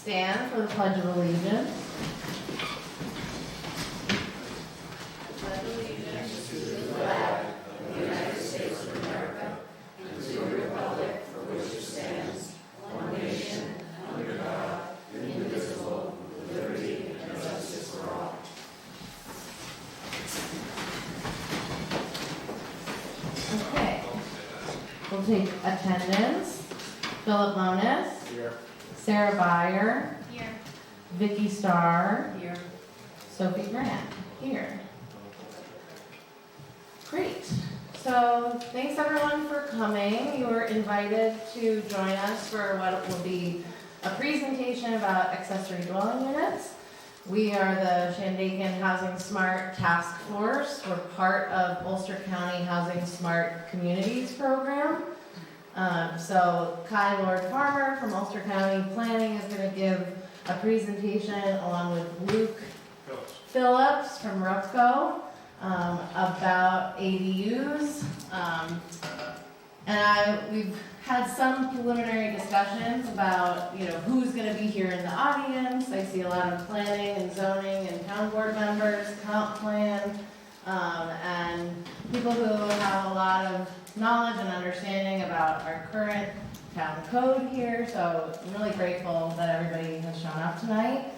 stand for the Pledge of Allegiance. Okay, we'll take attendance. Philip Lonis. Here. Sarah Byer. Here. Vicky Starr. Here. Sophie Grant. Here. Great. So thanks everyone for coming. You are invited to join us for what will be a presentation about accessory dwelling units. We are the Shandaken Housing Smart Task Force. We're part of Ulster County Housing Smart Communities program. So Kai Lord Farmer from Ulster County Planning is going to give a presentation along with Luke Phillips from RUPCO about ADUs. We've had some preliminary discussions about, who's going to be here in the audience. I see a lot of planning and zoning and town board members, comp plan, and people who have a lot of knowledge and understanding about our current town code here. So I'm really grateful that everybody has shown up tonight.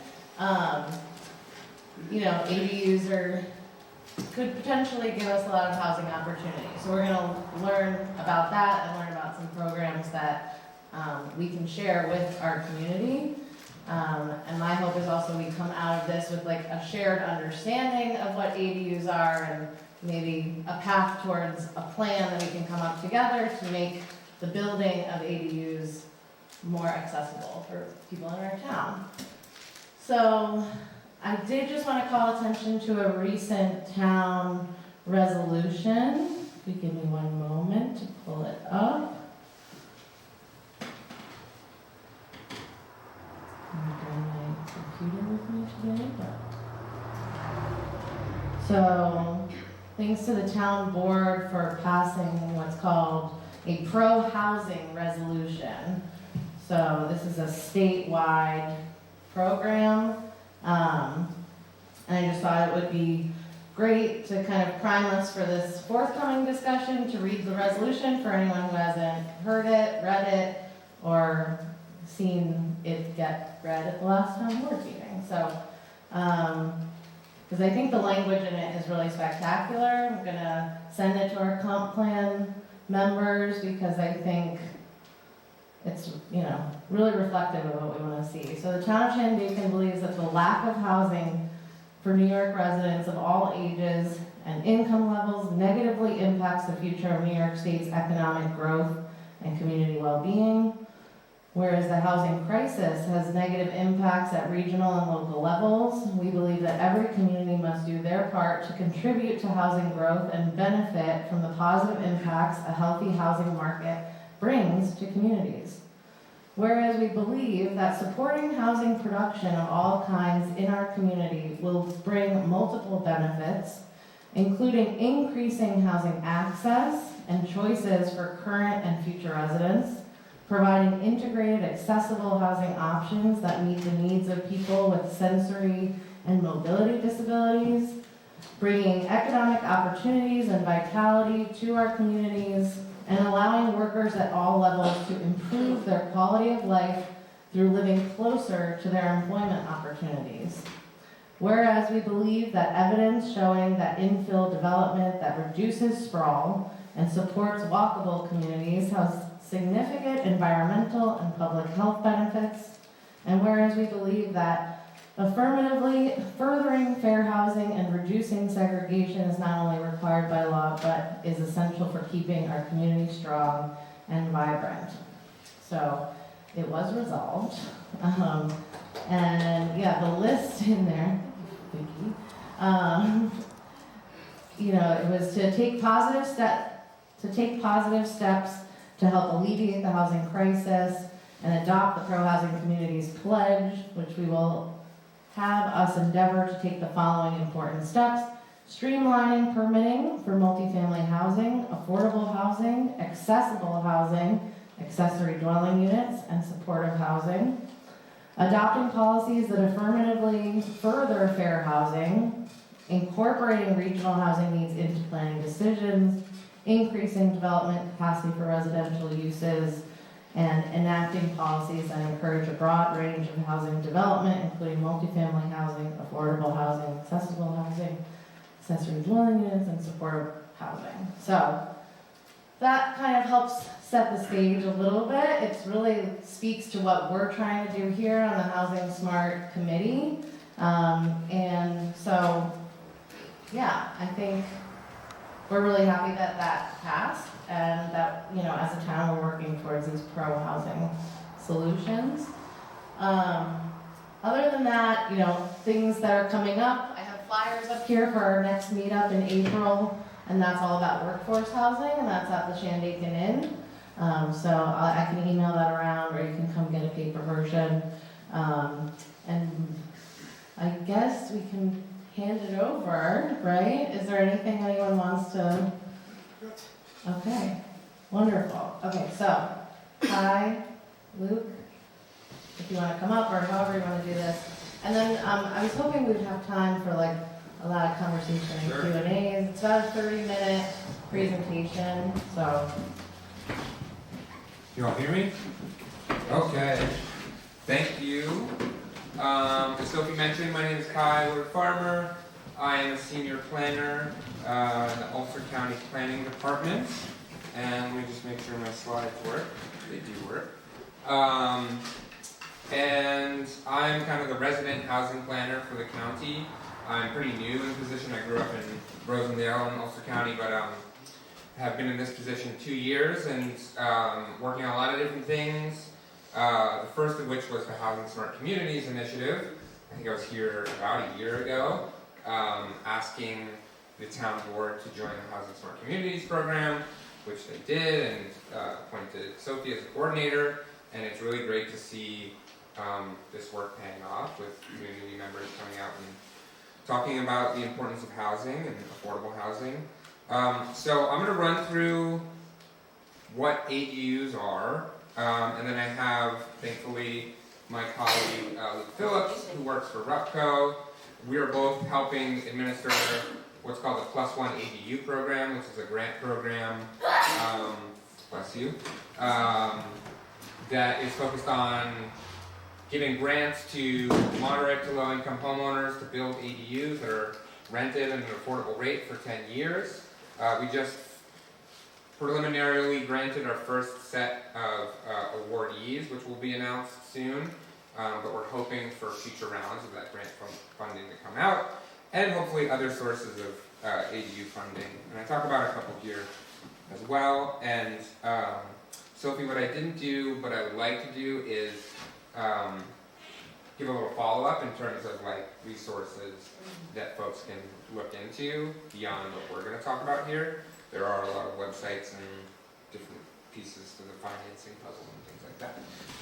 ADUs could potentially give us a lot of housing opportunities. So we're going to learn about that and learn about some programs that we can share with our community. And my hope is also we come out of this with like a shared understanding of what ADUs are and maybe a path towards a plan that we can come up together to make the building of ADUs more accessible for people in our town. So I did just want to call attention to a recent town resolution. If you give me one moment to pull it up. I'm bringing my computer with me today. So, thanks to the town board for passing what's called a pro-housing resolution. So this is a statewide program. And I just thought it would be great to kind of prime us for this forthcoming discussion, to read the resolution for anyone who hasn't heard it, read it, or seen it get read at the last town board meeting. So, because I think the language in it is really spectacular. I'm gonna send it to our comp plan members because I think it's, really reflective of what we want to see. So the town of Shandaken believes that the lack of housing for New York residents of all ages and income levels negatively impacts the future of New York State's economic growth and community well-being. Whereas the housing crisis has negative impacts at regional and local levels, we believe that every community must do their part to contribute to housing growth and benefit from the positive impacts a healthy housing market brings to communities. Whereas we believe that supporting housing production of all kinds in our community will bring multiple benefits, including increasing housing access and choices for current and future residents, providing integrated, accessible housing options that meet the needs of people with sensory and mobility disabilities, bringing economic opportunities and vitality to our communities, and allowing workers at all levels to improve their quality of life through living closer to their employment opportunities. Whereas we believe that evidence showing that infill development that reduces sprawl and supports walkable communities has significant environmental and public health benefits, and whereas we believe that affirmatively furthering fair housing and reducing segregation is not only required by law, but is essential for keeping our community strong and vibrant. So it was resolved. And yeah, the list in there, Vicky, it was to take positive steps to help alleviate the housing crisis and adopt the Pro-Housing Communities Pledge, which we will have us endeavor to take the following important steps: streamlining permitting for multifamily housing, affordable housing, accessible housing, accessory dwelling units, and supportive housing. Adopting policies that affirmatively further fair housing, incorporating regional housing needs into planning decisions, increasing development capacity for residential uses, and enacting policies that encourage a broad range of housing development, including multifamily housing, affordable housing, accessible housing, accessory dwelling units, and supportive housing. So that kind of helps set the stage a little bit. It really speaks to what we're trying to do here on the Housing Smart Committee. And so, yeah, I think we're really happy that that passed and that, you know, as a town, we're working towards these pro-housing solutions. Other than that, you know, things that are coming up, I have flyers up here for our next meetup in April, and that's all about workforce housing, and that's at the Shandaken Inn. So I can email that around, or you can come get a paper version. And I guess we can hand it over, right? Is there anything anyone wants to? Okay, wonderful. Okay, so, hi, Luke, if you want to come up, or however you want to do this. And then I was hoping we'd have time for like a lot of conversation and Sure. Q&As. It's about a 30-minute presentation, so. You all hear me? Okay. Thank you. As Sophie mentioned, my name is Kai Wood-Farmer. I am a senior planner in the Ulster County Planning Department. And let me just make sure my slides work. They do work. And I'm kind of the resident housing planner for the county. I'm pretty new in the position. I grew up in Rosendale in Ulster County, but have been in this position 2 years and working on a lot of different things. The first of which was the Housing Smart Communities Initiative. I think I was here about a year ago, asking the town board to join the Housing Smart Communities program, which they did, and appointed Sophie as a coordinator. And it's really great to see this work paying off with community members coming out and talking about the importance of housing and affordable housing. So I'm going to run through what ADUs are, and then I have, thankfully, my colleague Luke Phillips, who works for RUPCO. We are both helping administer what's called the Plus One ADU program, which is a grant program, bless you, that is focused on giving grants to moderate to low income homeowners to build ADUs that are rented at an affordable rate for 10 years. We just preliminarily granted our first set of awardees, which will be announced soon, but we're hoping for future rounds of that grant funding to come out, and hopefully other sources of ADU funding. And I talk about a couple here as well. And Sophie, what I didn't do, but I would like to do is give a little follow-up in terms of like resources that folks can look into beyond what we're going to talk about here. There are a lot of websites and different pieces to the financing puzzle and things like that.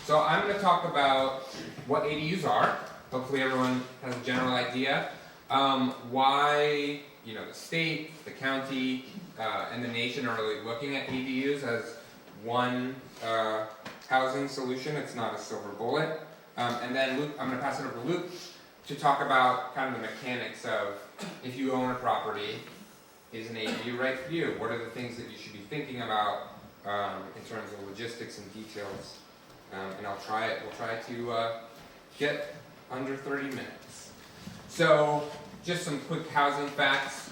So I'm going to talk about what ADUs are. Hopefully everyone has a general idea. Why, you know, the state, the county, and the nation are really looking at ADUs as one housing solution. It's not a silver bullet. And then Luke, I'm going to pass it over to Luke to talk about kind of the mechanics of if you own a property, is an ADU right for you? What are the things that you should be thinking about in terms of logistics and details? And we'll try to get under 30 minutes. So just some quick housing facts.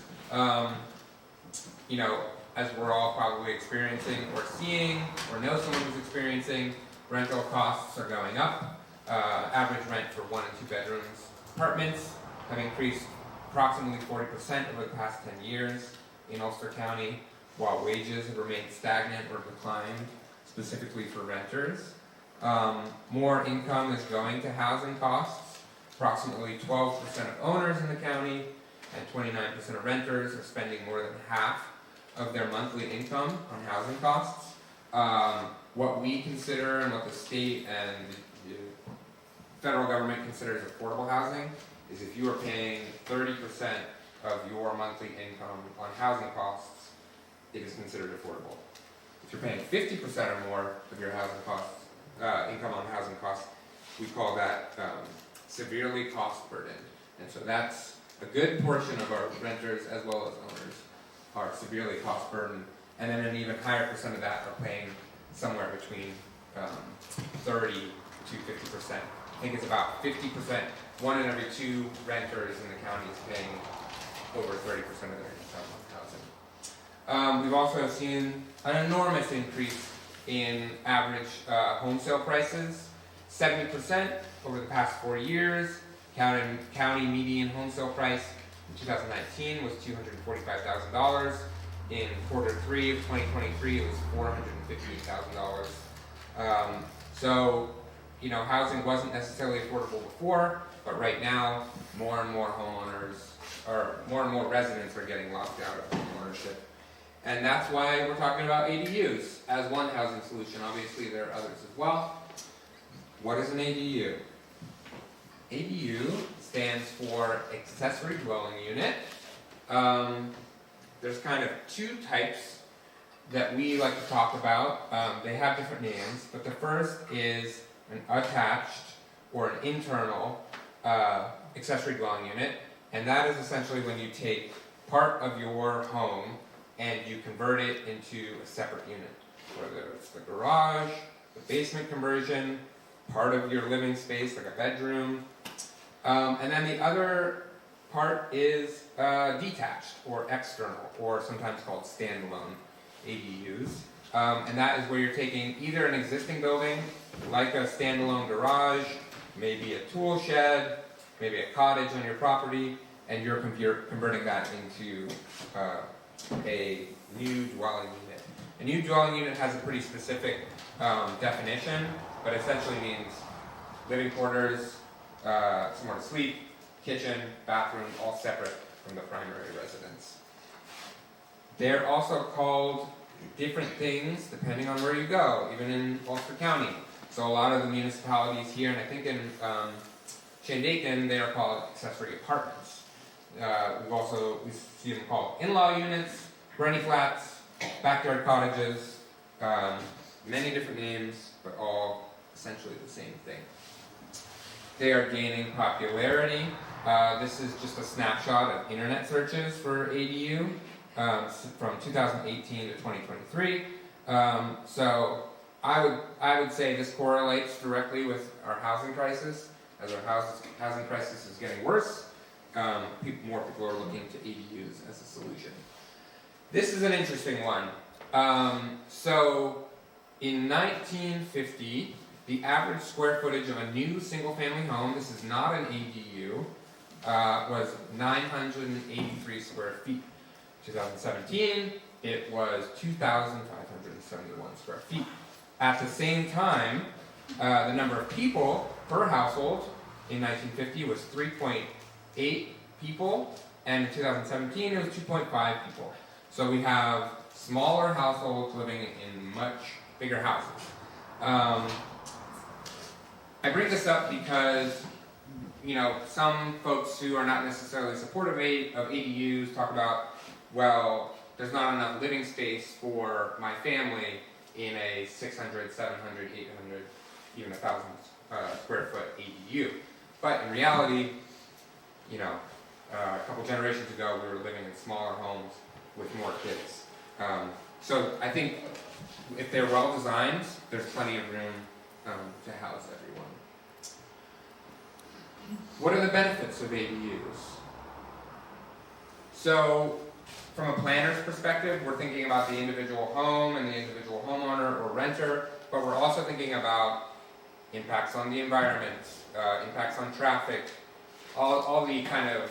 You know, as we're all probably experiencing or seeing or know someone who's experiencing, rental costs are going up. Average rent for 1 and 2 bedrooms apartments have increased approximately 40% over the past 10 years in Ulster County, while wages have remained stagnant or declined, specifically for renters. More income is going to housing costs. Approximately 12% of owners in the county and 29% of renters are spending more than half of their monthly income on housing costs. What we consider and what the state and the federal government considers affordable housing is if you are paying 30% of your monthly income on housing costs, it is considered affordable. If you're paying 50% or more of your housing costs, income on housing costs, we call that severely cost burdened. And so that's a good portion of our renters as well as owners are severely cost burdened. And then an even higher percent of that are paying somewhere between 30 to 50%. I think it's about 50%. 1 in every 2 renters in the county is paying over 30% of their income on housing. We've also seen an enormous increase in average home sale prices, 70% over the past 4 years. County median home sale price in 2019 was $245,000. In quarter 3 of 2023, it was $458,000. So, you know, housing wasn't necessarily affordable before, but right now, more and more residents are getting locked out of home ownership. And that's why we're talking about ADUs as one housing solution. Obviously, there are others as well. What is an ADU? ADU stands for accessory dwelling unit. There's kind of 2 types that we like to talk about. They have different names, but the first is an attached or an internal accessory dwelling unit, and that is essentially when you take part of your home and you convert it into a separate unit, whether it's the garage, the basement conversion, part of your living space like a bedroom, and then the other part is detached or external, or sometimes called standalone ADUs. And that is where you're taking either an existing building, like a standalone garage, maybe a tool shed, maybe a cottage on your property, and you're converting that into a new dwelling unit. A new dwelling unit has a pretty specific definition, but essentially means living quarters, somewhere to sleep, kitchen, bathroom, all separate from the primary residence. They're also called different things depending on where you go, even in Ulster County. So a lot of the municipalities here, and I think in Shandaken, they are called accessory apartments. We see them called in-law units, granny flats, backyard cottages, many different names, but all essentially the same thing. They are gaining popularity. This is just a snapshot of internet searches for ADU from 2018 to 2023. So I would say this correlates directly with our housing crisis. As our housing crisis is getting worse, more people are looking to ADUs as a solution. This is an interesting one. So in 1950, the average square footage of a new single-family home, this is not an ADU, was 983 square feet. 2017, it was 2,571 square feet. At the same time, the number of people per household in 1950 was 3.8 people, and in 2017 it was 2.5 people. So we have smaller households living in much bigger houses. I bring this up because, you know, some folks who are not necessarily supportive of ADUs talk about, well, there's not enough living space for my family in a 600, 700, 800, even 1,000 square foot ADU. But in reality, you know, a couple generations ago, we were living in smaller homes with more kids. So I think if they're well designed, there's plenty of room to house everyone. What are the benefits of ADUs? So, from a planner's perspective, we're thinking about the individual home and the individual homeowner or renter, but we're also thinking about impacts on the environment, impacts on traffic, all the kind of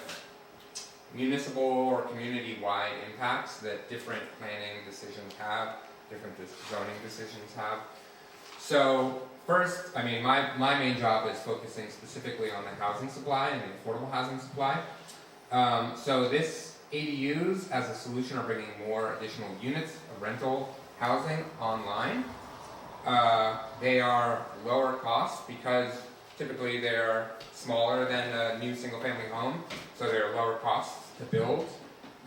municipal or community-wide impacts that different planning decisions have, different zoning decisions have. So first, I mean, my main job is focusing specifically on the housing supply and the affordable housing supply. So this ADUs as a solution are bringing more additional units of rental housing online. They are lower cost because typically they're smaller than a new single-family home, so they're lower costs to build.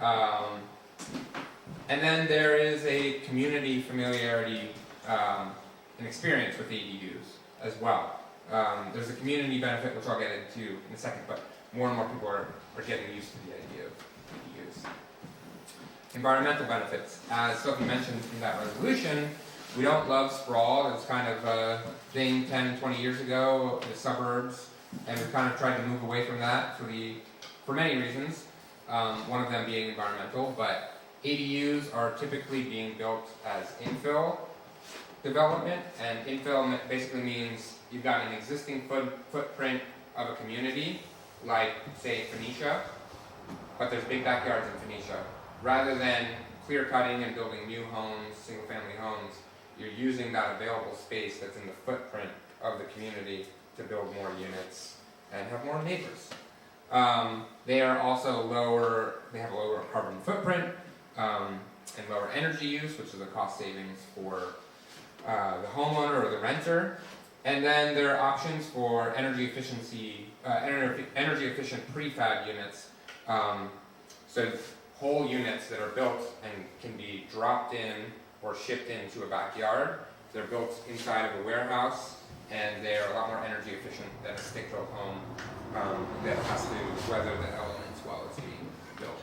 And then there is a community familiarity and experience with ADUs as well. There's a community benefit, which I'll get into in a second, but more and more people are getting used to the idea of ADUs. Environmental benefits. As Sophie mentioned in that resolution, we don't love sprawl. It was kind of a thing 10, 20 years ago in the suburbs, and we've kind of tried to move away from that for many reasons, one of them being environmental, but ADUs are typically being built as infill development, and infill basically means you've got an existing footprint of a community, like, say, Phoenicia, but there's big backyards in Phoenicia. Rather than clear cutting and building new homes, single-family homes, you're using that available space that's in the footprint of the community to build more units and have more neighbors. They are also they have a lower carbon footprint and lower energy use, which is a cost savings for the homeowner or the renter. And then there are options for energy efficient prefab units. So whole units that are built and can be dropped in or shipped into a backyard. They're built inside of a warehouse, and they are a lot more energy efficient than a stick-built home that has to weather the elements while it's being built.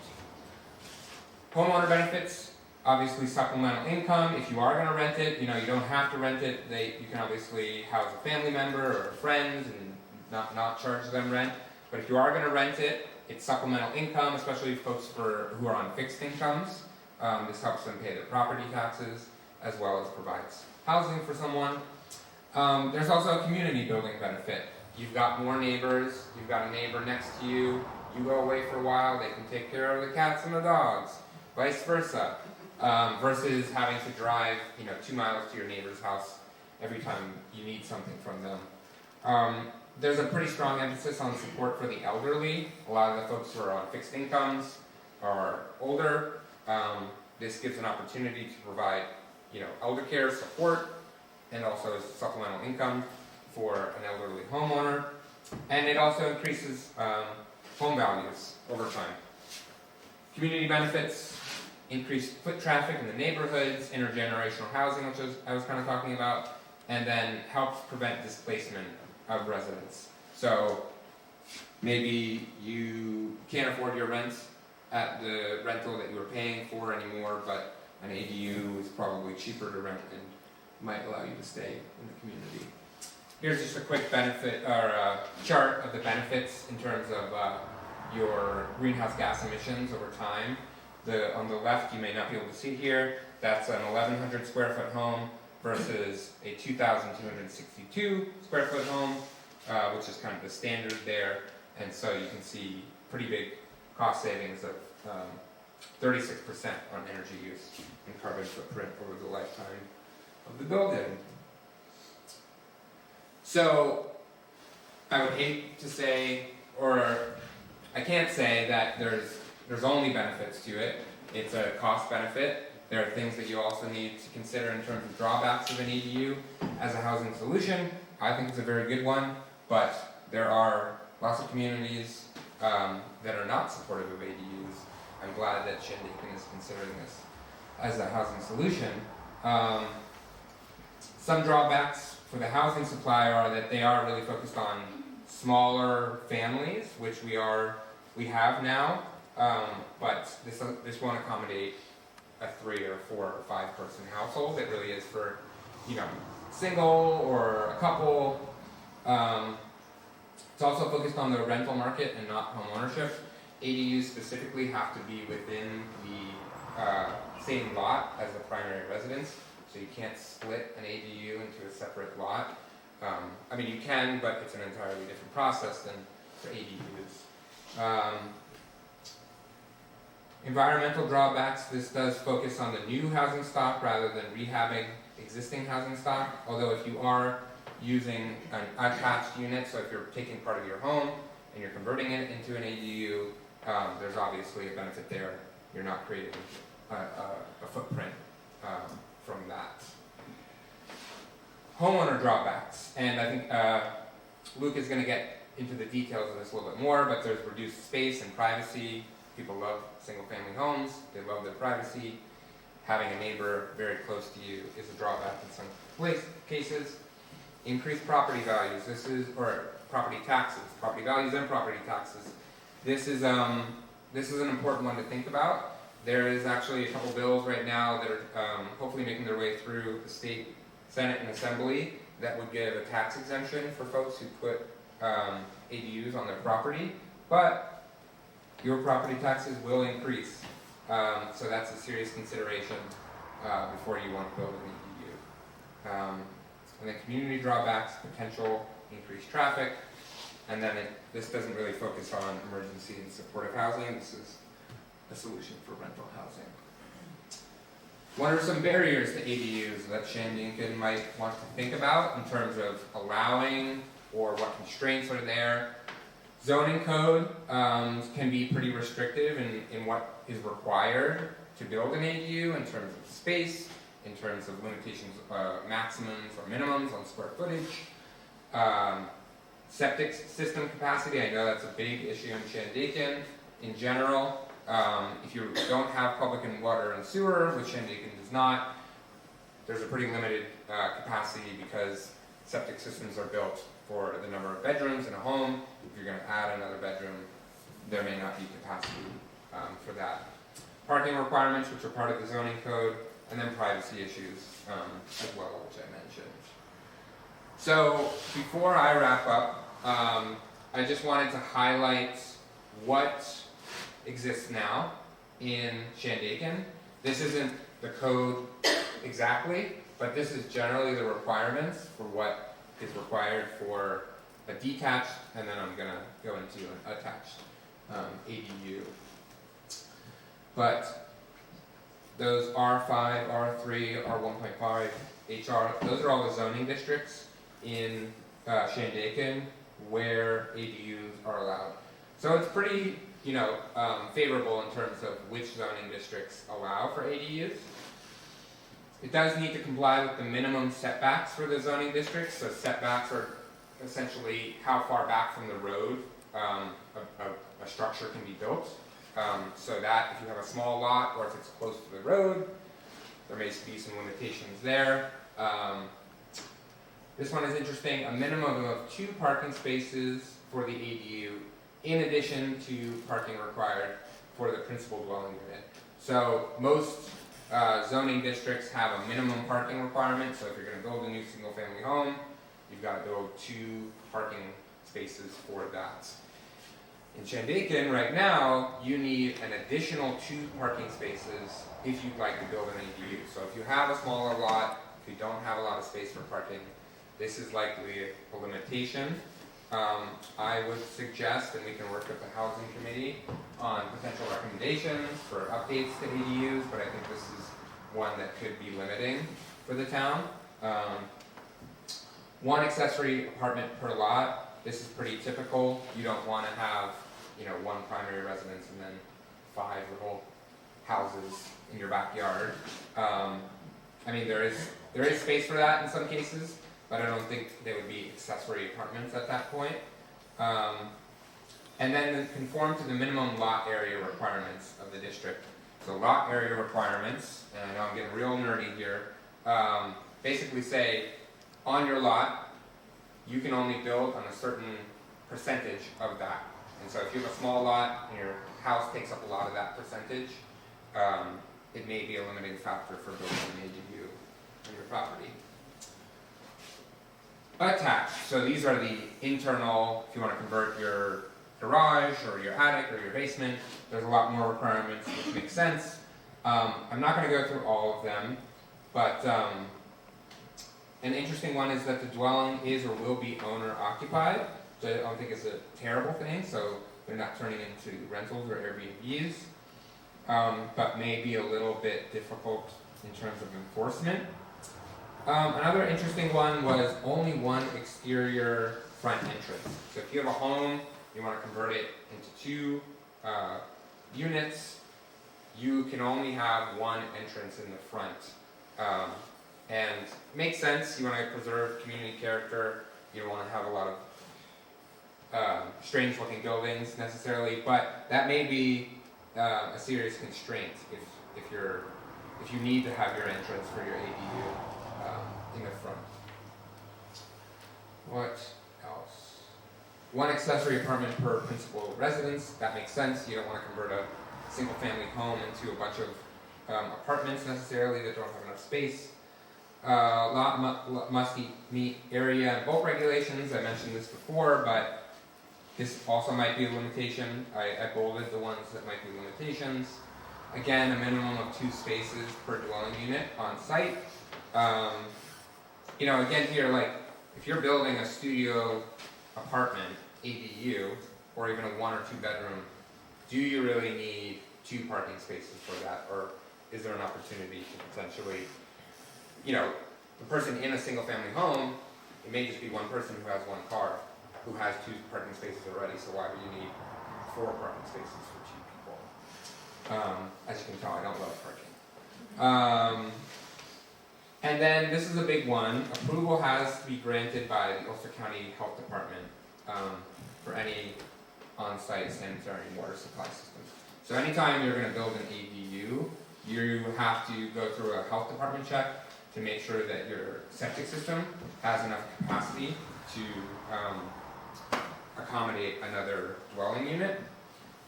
Homeowner benefits, obviously supplemental income. If you are going to rent it, you don't have to rent it. You can obviously house a family member or a friend and not charge them rent. But if you are going to rent it, it's supplemental income, especially folks who are on fixed incomes. This helps them pay their property taxes, as well as provides housing for someone. There's also a community building benefit. You've got more neighbors, you've got a neighbor next to you, you go away for a while, they can take care of the cats and the dogs, vice versa, versus having to drive 2 miles to your neighbor's house every time you need something from them. There's a pretty strong emphasis on support for the elderly. A lot of the folks who are on fixed incomes are older. This gives an opportunity to provide elder care support and also supplemental income for an elderly homeowner. And it also increases home values over time. Community benefits, increased foot traffic in the neighborhoods, intergenerational housing, which I was kind of talking about, and then helps prevent displacement of residents. So maybe you can't afford your rent at the rental that you were paying for anymore, but an ADU is probably cheaper to rent and might allow you to stay in the community. Here's just a quick benefit or chart of the benefits in terms of your greenhouse gas emissions over time. On the left, you may not be able to see here, that's an 1,100 square foot home versus a 2,262 square foot home, which is kind of the standard there. And so you can see pretty big cost savings of 36% on energy use and carbon footprint over the lifetime of the building. So I would hate to say, or I can't say that there's only benefits to it. It's a cost benefit. There are things that you also need to consider in terms of drawbacks of an ADU as a housing solution. I think it's a very good one, but there are lots of communities that are not supportive of ADUs. I'm glad that Shandaken is considering this as a housing solution. Some drawbacks for the housing supply are that they are really focused on smaller families, which we have now, but this won't accommodate a 3 or 4 or 5 person household. It really is for single or a couple. It's also focused on the rental market and not home ownership. ADUs specifically have to be within the same lot as the primary residence, so you can't split an ADU into a separate lot. I mean, you can, but it's an entirely different process than for ADUs. Environmental drawbacks, this does focus on the new housing stock rather than rehabbing existing housing stock, although if you are using an attached unit, so if you're taking part of your home and you're converting it into an ADU, there's obviously a benefit there. You're not creating a footprint from that. Homeowner drawbacks, and I think Luke is going to get into the details of this a little bit more, but there's reduced space and privacy. People love single-family homes. They love their privacy. Having a neighbor very close to you is a drawback in some cases. increased property values. Or property taxes, property values and property taxes. This is an important one to think about. There is actually a couple bills right now that are hopefully making their way through the state Senate and Assembly that would give a tax exemption for folks who put ADUs on their property, but your property taxes will increase. So that's a serious consideration before you want to build an ADU. And then community drawbacks, potential increased traffic, and then this doesn't really focus on emergency and supportive housing. This is a solution for rental housing. What are some barriers to ADUs that Shandaken might want to think about in terms of allowing or what constraints are there? Zoning code can be pretty restrictive in what is required to build an ADU in terms of space, in terms of limitations, maximums or minimums on square footage. Septic system capacity, I know that's a big issue in Shandaken in general. If you don't have public and water and sewer, which Shandaken does not, there's a pretty limited capacity because septic systems are built for the number of bedrooms in a home. If you're going to add another bedroom, there may not be capacity for that. Parking requirements, which are part of the zoning code, and then privacy issues as well, which I mentioned. So before I wrap up, I just wanted to highlight what exists now in Shandaken. This isn't the code exactly, but this is generally the requirements for what is required for a detached, and then I'm going to go into an attached ADU. But those R5, R3, R1.5, HR, those are all the zoning districts in Shandaken where ADUs are allowed. So it's pretty, favorable in terms of which zoning districts allow for ADUs. It does need to comply with the minimum setbacks for the zoning districts. So setbacks are essentially how far back from the road a structure can be built. So that if you have a small lot or if it's close to the road, there may be some limitations there. This one is interesting, a minimum of 2 parking spaces for the ADU in addition to parking required for the principal dwelling unit. So most zoning districts have a minimum parking requirement, so if you're going to build a new single family home, you've got to build 2 parking spaces for that. In Shandaken right now, you need an additional 2 parking spaces if you'd like to build an ADU. So if you have a smaller lot, if you don't have a lot of space for parking, this is likely a limitation. I would suggest, and we can work with the housing committee on potential recommendations for updates to ADUs, but I think this is one that could be limiting for the town. 1 accessory apartment per lot. This is pretty typical. You don't want to have, 1 primary residence and then 5 little houses in your backyard. There is space for that in some cases, but I don't think they would be accessory apartments at that point. And then conform to the minimum lot area requirements of the district. So lot area requirements, and I know I'm getting real nerdy here, basically say on your lot, you can only build on a certain percentage of that. And so if you have a small lot and your house takes up a lot of that percentage, it may be a limiting factor for building an ADU on your property. Attached, so these are the internal, if you want to convert your garage or your attic or your basement, there's a lot more requirements which make sense. I'm not going to go through all of them, but an interesting one is that the dwelling is or will be owner occupied, which I don't think is a terrible thing, so they're not turning into rentals or Airbnbs, but may be a little bit difficult in terms of enforcement. Another interesting one was only 1 exterior front entrance. So if you have a home, you want to convert it into 2 units, you can only have 1 entrance in the front. And it makes sense, you want to preserve community character, you don't want to have a lot of strange looking buildings necessarily, but that may be a serious constraint if you need to have your entrance for your ADU in the front. What else? One accessory apartment per principal residence. That makes sense. You don't want to convert a single family home into a bunch of apartments necessarily that don't have enough space. Lot must meet area and bulk regulations. I mentioned this before, but this also might be a limitation. I bolded the ones that might be limitations. Again, a minimum of 2 spaces per dwelling unit on site. You know, again here, like, if you're building a studio apartment, ADU, or even a 1 or 2 bedroom, do you really need 2 parking spaces for that? Or is there an opportunity to potentially, you know, the person in a single family home, it may just be one person who has 1 car, who has 2 parking spaces already, so why do you need 4 parking spaces for 2 people? As you can tell, I don't love parking. And then this is a big one. Approval has to be granted by the Ulster County Health Department for any on-site sanitary and water supply systems. So anytime you're going to build an ADU, you have to go through a health department check to make sure that your septic system has enough capacity to accommodate another dwelling unit.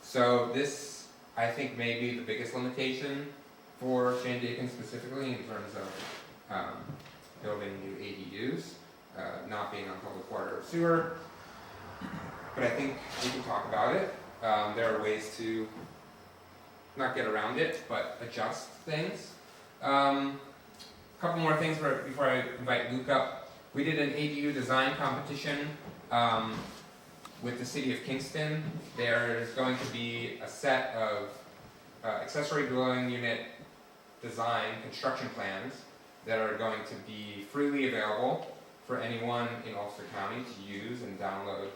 So this, I think, may be the biggest limitation for Shandaken specifically in terms of building new ADUs, not being on public water or sewer. But I think we can talk about it. There are ways to not get around it, but adjust things. A couple more things before I invite Luke up. We did an ADU design competition with the City of Kingston. There's going to be a set of accessory dwelling unit design construction plans that are going to be freely available for anyone in Ulster County to use and download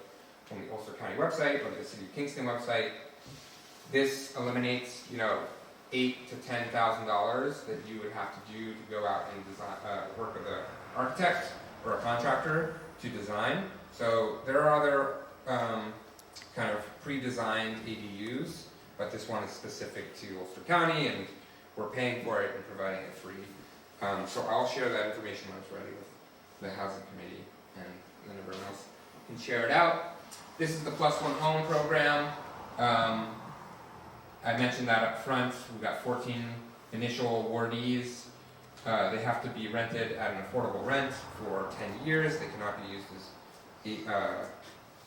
from the Ulster County website or the City of Kingston website. This eliminates, you know, $8,000 to $10,000 that you would have to do to go out and design, work with an architect or a contractor to design. So there are other kind of pre-designed ADUs, but this one is specific to Ulster County, and we're paying for it and providing it free. So I'll share that information when it's ready with the Housing Committee, and then everyone else can share it out. This is the Plus One Home program. I mentioned that up front. We've got 14 initial awardees. They have to be rented at an affordable rent for 10 years. They cannot be used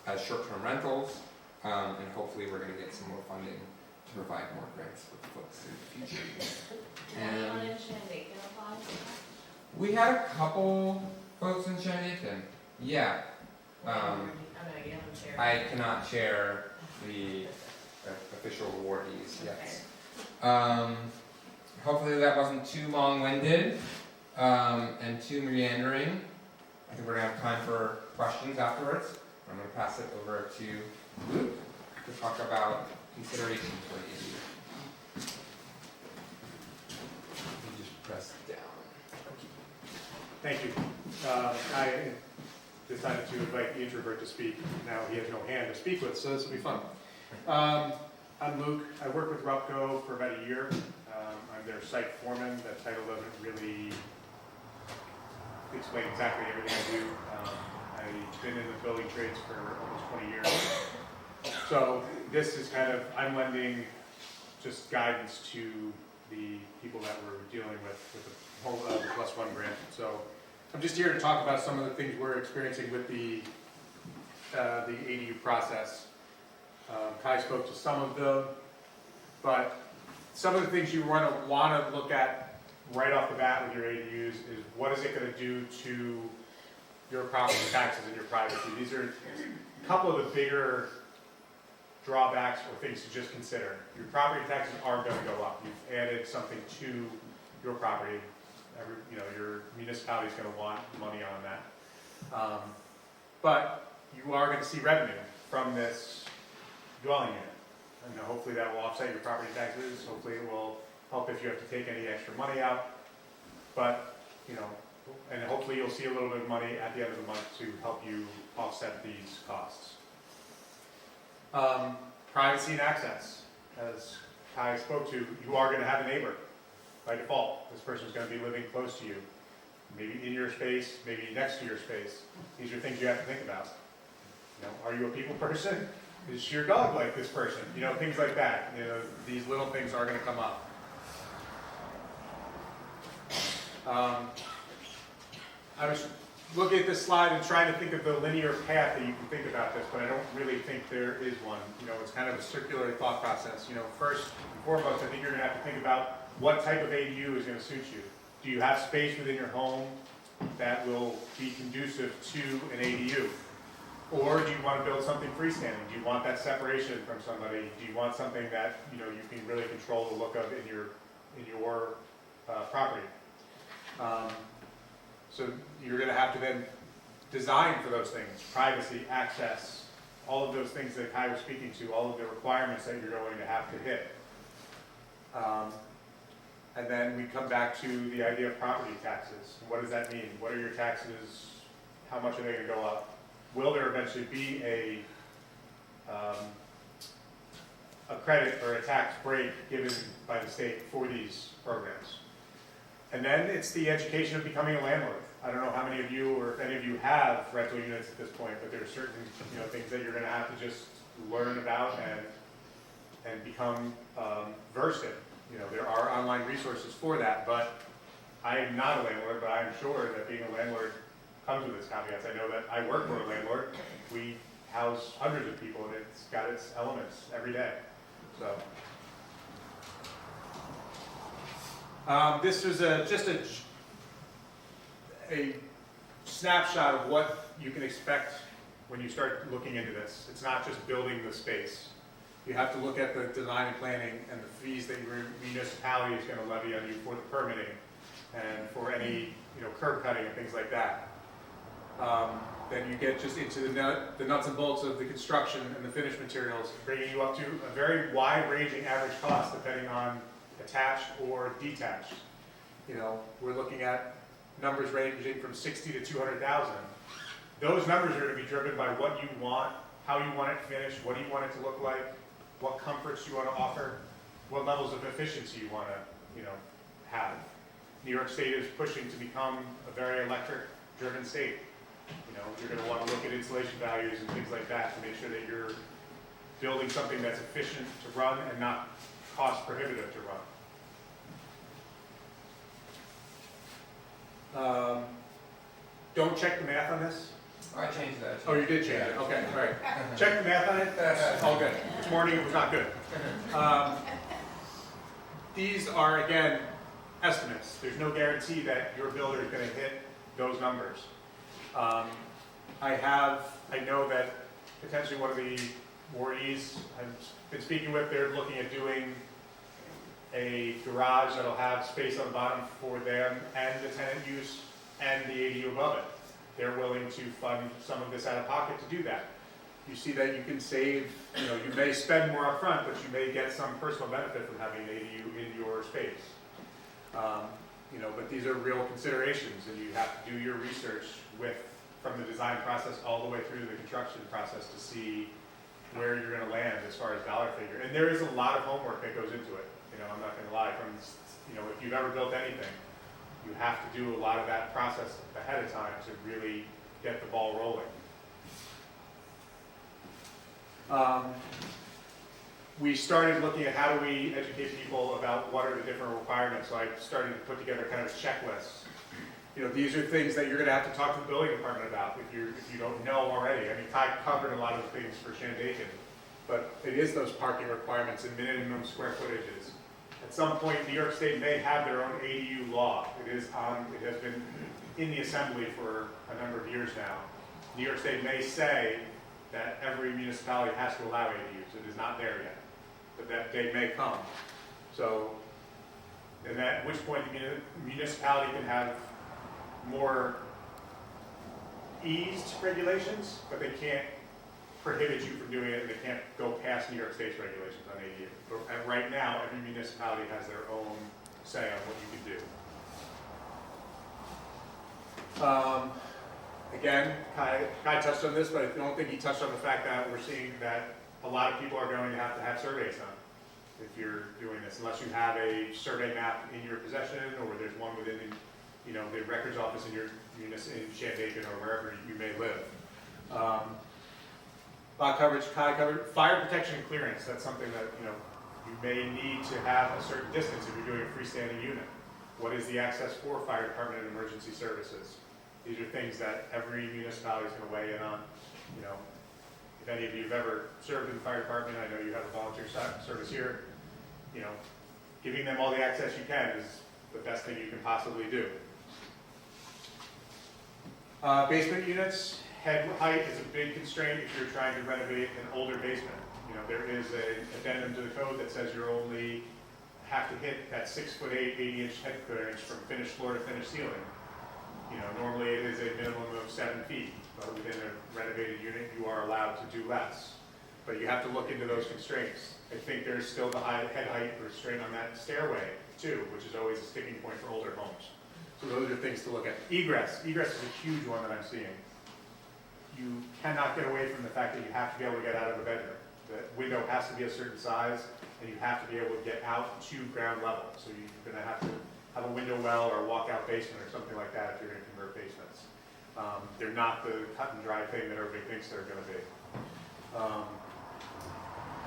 as short-term rentals. And hopefully we're going to get some more funding to provide more grants for folks in the future. Anyone in Shandaken apply? We had a couple folks in Shandaken. Yeah. I cannot share the official awardees yet. Hopefully that wasn't too long-winded and too meandering. I think we're going to have time for questions afterwards. I'm going to pass it over to Luke to talk about considerations for the ADU. You just press down. Thank you. I decided to invite the introvert to speak. Now he has no hand to speak with, so this will be fun. I'm Luke. I worked with RUPCO for about a year. I'm their site foreman. That title doesn't really explain exactly everything I do. I've been in the building trades for almost 20 years. So this is kind of, I'm lending just guidance to the people that we're dealing with the whole the Plus One grant. So I'm just here to talk about some of the things we're experiencing with the ADU process. Kai spoke to some of them, but some of the things you want to look at right off the bat with your ADUs is what is it going to do to your property taxes and your privacy. These are a couple of the bigger drawbacks or things to just consider. Your property taxes are going to go up. You've added something to your property. Your municipality is going to want money on that. But you are going to see revenue from this dwelling unit. And hopefully that will offset your property taxes. Hopefully it will help if you have to take any extra money out. But, and hopefully you'll see a little bit of money at the end of the month to help you offset these costs. Privacy and access. As Kai spoke to, you are going to have a neighbor by default. This person is going to be living close to you. maybe in your space, maybe next to your space. These are things you have to think about. You know, are you a people person? Is your dog like this person? You know, things like that. You know, these little things are going to come up. I was looking at this slide and trying to think of the linear path that you can think about this, but I don't really think there is one. You know, it's kind of a circular thought process. You know, first and foremost, I think you're going to have to think about what type of ADU is going to suit you. Do you have space within your home that will be conducive to an ADU? Or do you want to build something freestanding? Do you want that separation from somebody? Do you want something that, you know, you can really control the look of in your property? So you're going to have to then design for those things: privacy, access, all of those things that Kai was speaking to, all of the requirements that you're going to have to hit. And then we come back to the idea of property taxes. What does that mean? What are your taxes? How much are they going to go up? Will there eventually be a credit or a tax break given by the state for these programs? And then it's the education of becoming a landlord. I don't know how many of you, or if any of you, have rental units at this point, but there are certain, you know, things that you're going to have to just learn about and become versed in. You know, there are online resources for that, but I am not a landlord, but I'm sure that being a landlord comes with its caveats. I know that I work for a landlord. We house hundreds of people, and it's got its elements every day. So this was just a snapshot of what you can expect when you start looking into this. It's not just building the space. You have to look at the design and planning and the fees that your municipality is going to levy on you for the permitting and for any, you know, curb cutting and things like that. Then you get just into the nuts and bolts of the construction and the finished materials, bringing you up to a very wide-ranging average cost depending on attached or detached. You know, we're looking at numbers ranging from 60 to 200,000. Those numbers are going to be driven by what you want, how you want it finished, what do you want it to look like, what comforts you want to offer, what levels of efficiency you want to, you know, have. New York State is pushing to become a very electric-driven state. You know, you're going to want to look at insulation values and things like that to make sure that you're building something that's efficient to run and not cost prohibitive to run. Don't check the math on this. I changed that. Oh, you did change it. Okay, all right. Check the math on it. That's all good. This morning it was not good. These are, again, estimates. There's no guarantee that your builder is going to hit those numbers. I know that potentially one of the awardees I've been speaking with, they're looking at doing a garage that'll have space on the bottom for them and the tenant use and the ADU above it. They're willing to fund some of this out of pocket to do that. You see that you can save, you know, you may spend more upfront, but you may get some personal benefit from having an ADU in your space. You know, but these are real considerations, and you have to do your research from the design process all the way through to the construction process to see where you're going to land as far as dollar figure. And there is a lot of homework that goes into it. You know, I'm not going to lie. You know, if you've ever built anything, you have to do a lot of that process ahead of time to really get the ball rolling. We started looking at how do we educate people about what are the different requirements. So I started to put together kind of a checklist. You know, these are things that you're going to have to talk to the building department about if you don't know already. I mean, Ty covered a lot of the things for Shandaken, but it is those parking requirements and minimum square footages. At some point, New York State may have their own ADU law. It has been in the assembly for a number of years now. New York State may say that every municipality has to allow ADUs. It is not there yet, but that day may come. So, and at which point the municipality can have more eased regulations, but they can't prohibit you from doing it, and they can't go past New York State's regulations on ADU. But right now, every municipality has their own say on what you can do. Again, Kai touched on this, but I don't think he touched on the fact that we're seeing that a lot of people are going to have surveys done if you're doing this, unless you have a survey map in your possession or there's one within you know, the records office in your in Shandaken or wherever you may live. Lot coverage, fire protection and clearance, that's something that, you know, you may need to have a certain distance if you're doing a freestanding unit. What is the access for fire department and emergency services? These are things that every municipality is going to weigh in on. You know, if any of you have ever served in the fire department, I know you have a volunteer service here, you know, giving them all the access you can is the best thing you can possibly do. Basement units, head height is a big constraint if you're trying to renovate an older basement. You know, there is an addendum to the code that says you only have to hit that 6'8", 80-inch head clearance from finished floor to finished ceiling. You know, normally it is a minimum of 7 feet, but within a renovated unit, you are allowed to do less. But you have to look into those constraints. I think there's still the head height restraint on that stairway too, which is always a sticking point for older homes. So those are things to look at. Egress is a huge one that I'm seeing. You cannot get away from the fact that you have to be able to get out of a bedroom. The window has to be a certain size, and you have to be able to get out to ground level. So you're going to have to have a window well or a walkout basement or something like that if you're going to convert basements. They're not the cut and dry thing that everybody thinks they're going to be.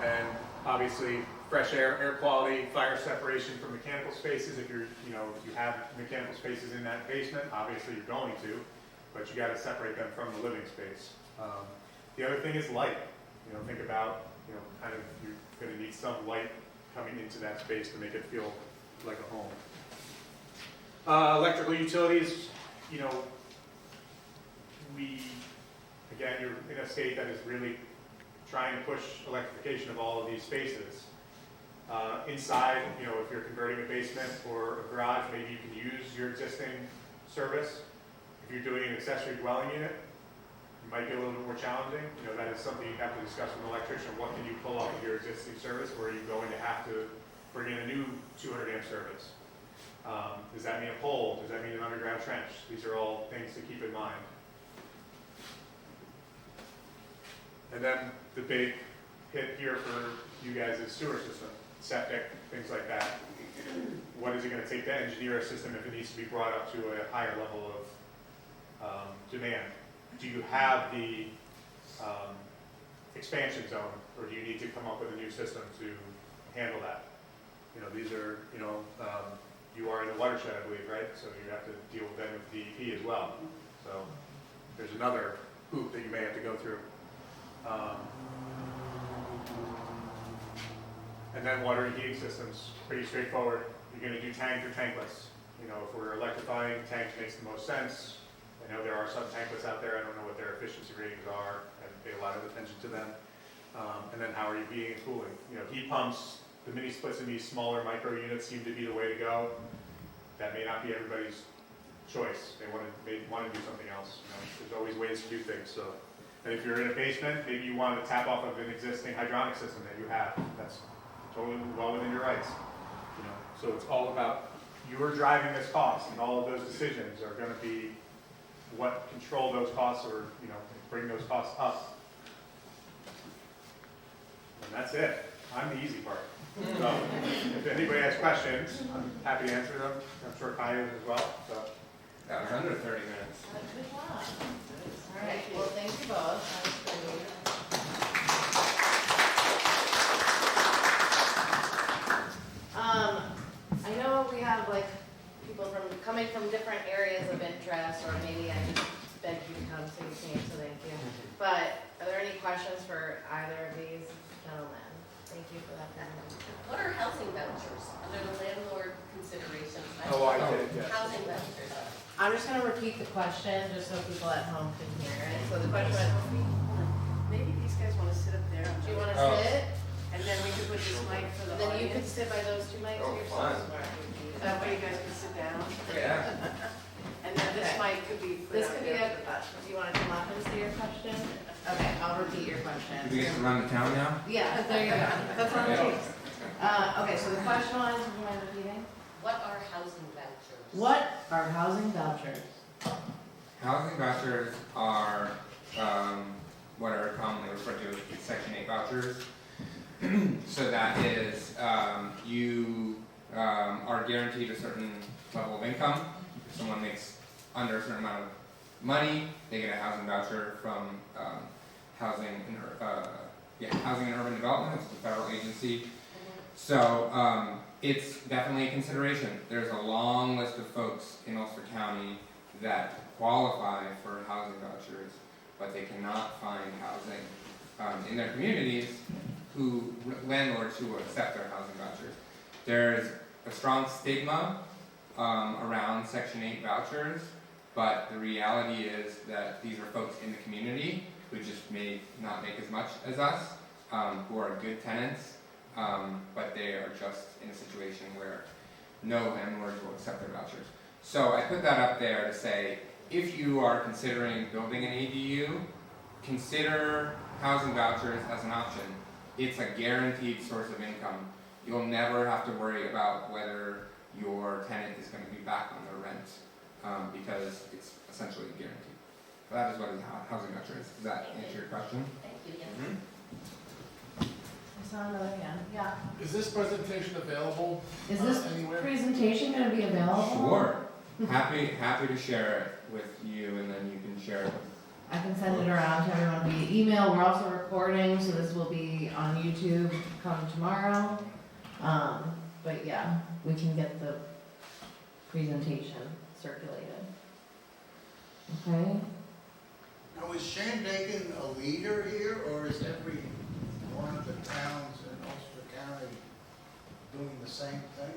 And obviously, fresh air quality, fire separation from mechanical spaces. If you're, you know, if you have mechanical spaces in that basement, obviously you're going to, but you got to separate them from the living space. The other thing is light. You know, think about, you know, kind of you're going to need some light coming into that space to make it feel like a home. Electrical utilities, you know, again, you're in a state that is really trying to push electrification of all of these spaces. Inside, you know, if you're converting a basement or a garage, maybe you can use your existing service. If you're doing an accessory dwelling unit, it might be a little bit more challenging. You know, that is something you have to discuss with an electrician. What can you pull off of your existing service, or are you going to have to bring in a new 200 amp service? Does that mean a pole? Does that mean an underground trench? These are all things to keep in mind. And then the big hit here for you guys is sewer system, septic, things like that. What is it going to take to engineer a system if it needs to be brought up to a higher level of demand? Do you have the expansion zone, or do you need to come up with a new system to handle that? You know, these are, you know, you are in the watershed, I believe, right? So you have to deal with them with DEP as well. So there's another hoop that you may have to go through. And then water and heating systems, pretty straightforward. You're going to do tank or tankless. You know, if we're electrifying, tank makes the most sense. I know there are some tankless out there. I don't know what their efficiency ratings are. I pay a lot of attention to them. And then how are you heating and cooling? You know, heat pumps, the mini splits in these smaller micro units seem to be the way to go. That may not be everybody's choice. They want to do something else. You know, there's always ways to do things. So, and if you're in a basement, maybe you want to tap off of an existing hydronic system that you have. That's totally well within your rights. You know, so it's all about you are driving this cost, and all of those decisions are going to be what control those costs, or you know, bring those costs up. And that's it. I'm the easy part. So if anybody has questions, I'm happy to answer them. I'm sure Kaya is as well. So That was under 30 minutes. Good job. All right, well, thank you both. I know we have like people coming from different areas of interest, or maybe I just begged you to come, so you came, so thank you. But are there any questions for either of these gentlemen? Thank you for that. What are housing vouchers under the landlord considerations? oh, I did, yes. Housing vouchers. I'm just gonna repeat the question, just so people at home can hear it. So the question was, Maybe these guys want to sit up there. do you wanna Oh. sit? And then we can put this mic for the Then you could audience. sit by those two mics Oh, yourself. That way you guys can sit down. Yeah. And then this Okay. mic could be put This up could be there. do you wanna come up and say your question? Okay, I'll repeat your question. Do we get to run the town now? Yeah, there you go. That's on the Yeah. tapes. Okay, so the question was, do you mind repeating? What are housing vouchers? What are housing vouchers? Housing vouchers are what are commonly referred to as Section 8 vouchers. So that is you are guaranteed a certain level of income. If someone makes under a certain amount of money, they get a housing voucher from Housing and Urban Development, it's a federal agency. So it's definitely a consideration. There's a long list of folks in Ulster County that qualify for housing vouchers, but they cannot find housing in their communities landlords who will accept their housing vouchers. There's a strong stigma around Section 8 vouchers, but the reality is that these are folks in the community who just may not make as much as us, who are good tenants, but they are just in a situation where no landlords will accept their vouchers. So I put that up there to say, if you are considering building an ADU, consider housing vouchers as an option. It's a guaranteed source of income. You'll never have to worry about whether your tenant is going to be back on their rent, because it's essentially guaranteed. That is what a housing voucher is. Does that answer your question? Thank you, yes. Mm-hmm. I saw another hand, yeah. Is this presentation available Is this anywhere? presentation gonna be available? Sure. Happy to share it with you, and then you can share it with. I can send it around to everyone via email. We're also recording, so this will be on YouTube come tomorrow. But yeah, we can get the presentation circulated. Okay? Now, is Shandaken a leader here, or is every one of the towns in Ulster County doing the same thing?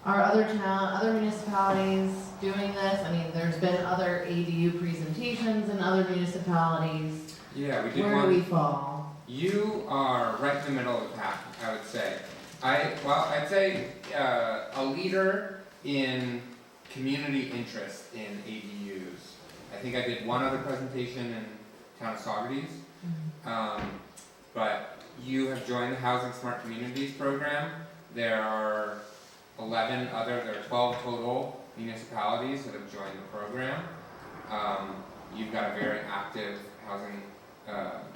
Are other municipalities doing this? I mean, there's been other ADU presentations in other municipalities. Yeah, we did Where one. do we fall? You are right in the middle of the pack, I would say. I'd say a leader in community interest in ADUs. I think I did one other presentation in town of Saugerties. But you have joined the Housing Smart Communities program. There are 12 total municipalities that have joined the program. You've got a very active housing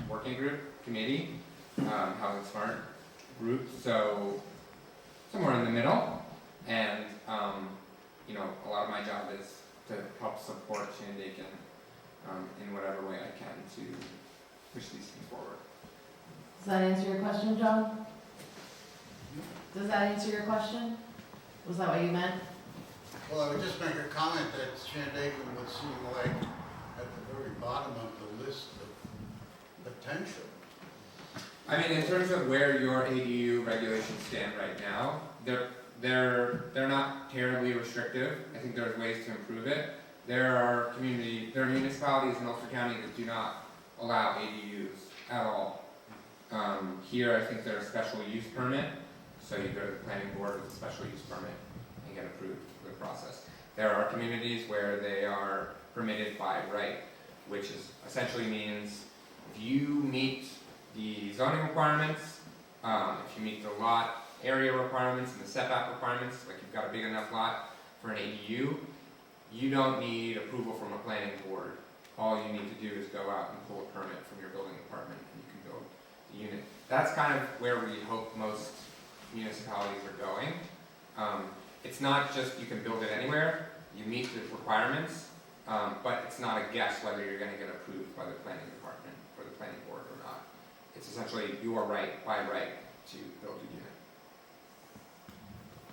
working group committee, Housing Smart group, so somewhere in the middle. And a lot of my job is to help support Shandaken in whatever way I can to push these things forward. Does that answer your question, John? Does that answer your question? Was that what you meant? Well, I would just make a comment that Shandaken would seem like at the very bottom of the list of potential. I mean, in terms of where your ADU regulations stand right now, they're not terribly restrictive. I think there's ways to improve it. There are municipalities in Ulster County that do not allow ADUs at all. Here, I think there's a special use permit, so you go to the planning board with a special use permit and get approved for the process. There are communities where they are permitted by right, which essentially means if you meet the zoning requirements, if you meet the lot area requirements and the setback requirements, like you've got a big enough lot for an ADU, you don't need approval from a planning board. All you need to do is go out and pull a permit from your building department and you can build the unit. That's kind of where we hope most municipalities are going. It's not just you can build it anywhere, you meet the requirements, but it's not a guess whether you're going to get approved by the planning department or the planning board or not. It's essentially your right by right to build a unit.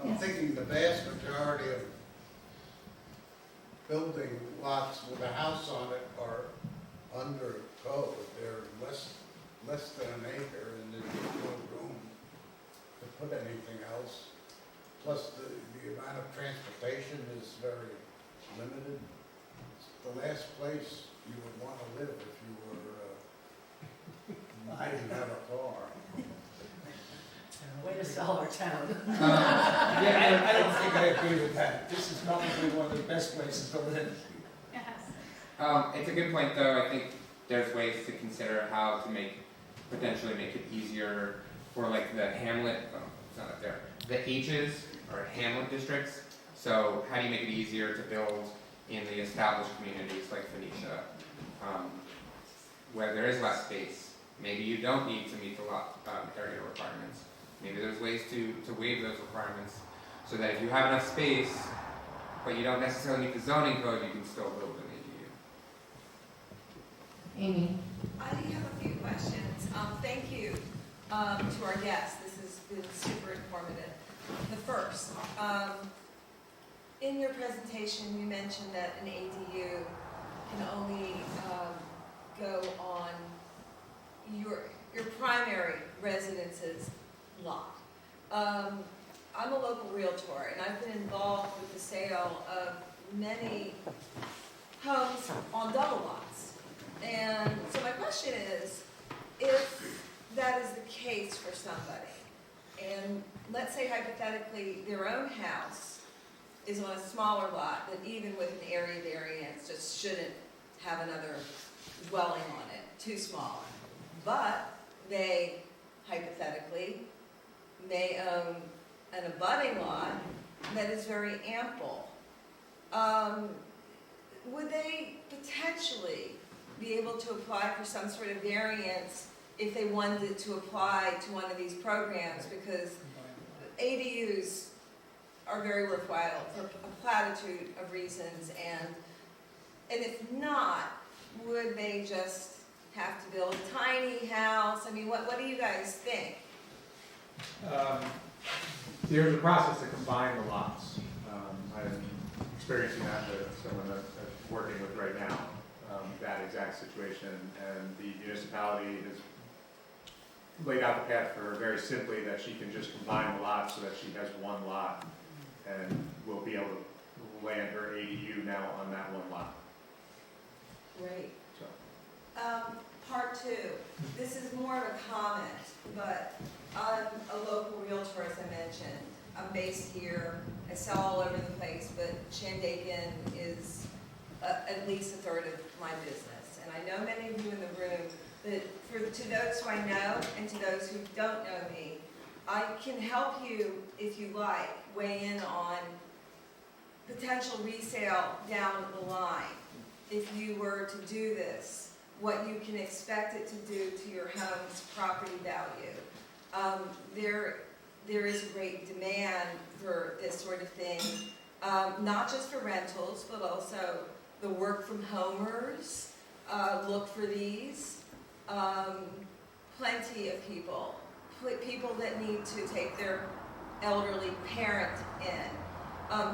I'm thinking the vast majority of building lots with a house on it are under code. They're less than an acre, and there's no room to put anything else. Plus, the amount of transportation is very limited. It's the last place you would want to live if you didn't have a car. Way to sell our town. I don't think I agree with that. This is probably one of the best places to live. It's a good point, though. I think there's ways to consider how to potentially make it easier for like the hamlet, it's not up there, the H's or hamlet districts. So how do you make it easier to build in the established communities like Phoenicia, where there is less space? Maybe you don't need to meet the lot area requirements. Maybe there's ways to waive those requirements so that if you have enough space, but you don't necessarily meet the zoning code, you can still build an ADU. Amy? I have a few questions. Thank you to our guests. This has been super informative. The first, in your presentation, you mentioned that an ADU can only go on your primary residence's lot. I'm a local realtor, and I've been involved with the sale of many homes on double lots. And so my question is, if that is the case for somebody, and let's say hypothetically their own house is on a smaller lot that even with an area variance just shouldn't have another dwelling on it, too small, but they hypothetically may own an abutting lot that is very ample, would they potentially be able to apply for some sort of variance if they wanted to apply to one of these programs? Because ADUs are very worthwhile for a platitude of reasons, and if not, would they just have to build a tiny house? I mean, what do you guys think? There's a process to combine the lots. I'm experiencing that with someone that I'm working with right now, that exact situation, and the municipality has laid out the path for her very simply that she can just combine the lots so that she has one lot and will be able to land her ADU now on that one lot. Great. So. Part two, this is more of a comment, but I'm a local realtor, as I mentioned. I'm based here, I sell all over the place, but Shandaken is at least a third of my business. And I know many of you in the room, but to those who I know and to those who don't know me, I can help you, if you like, weigh in on potential resale down the line. If you were to do this, what you can expect it to do to your home's property value. There is a great demand for this sort of thing, not just for rentals, but also the work from homers look for these. Plenty of people that need to take their elderly parent in.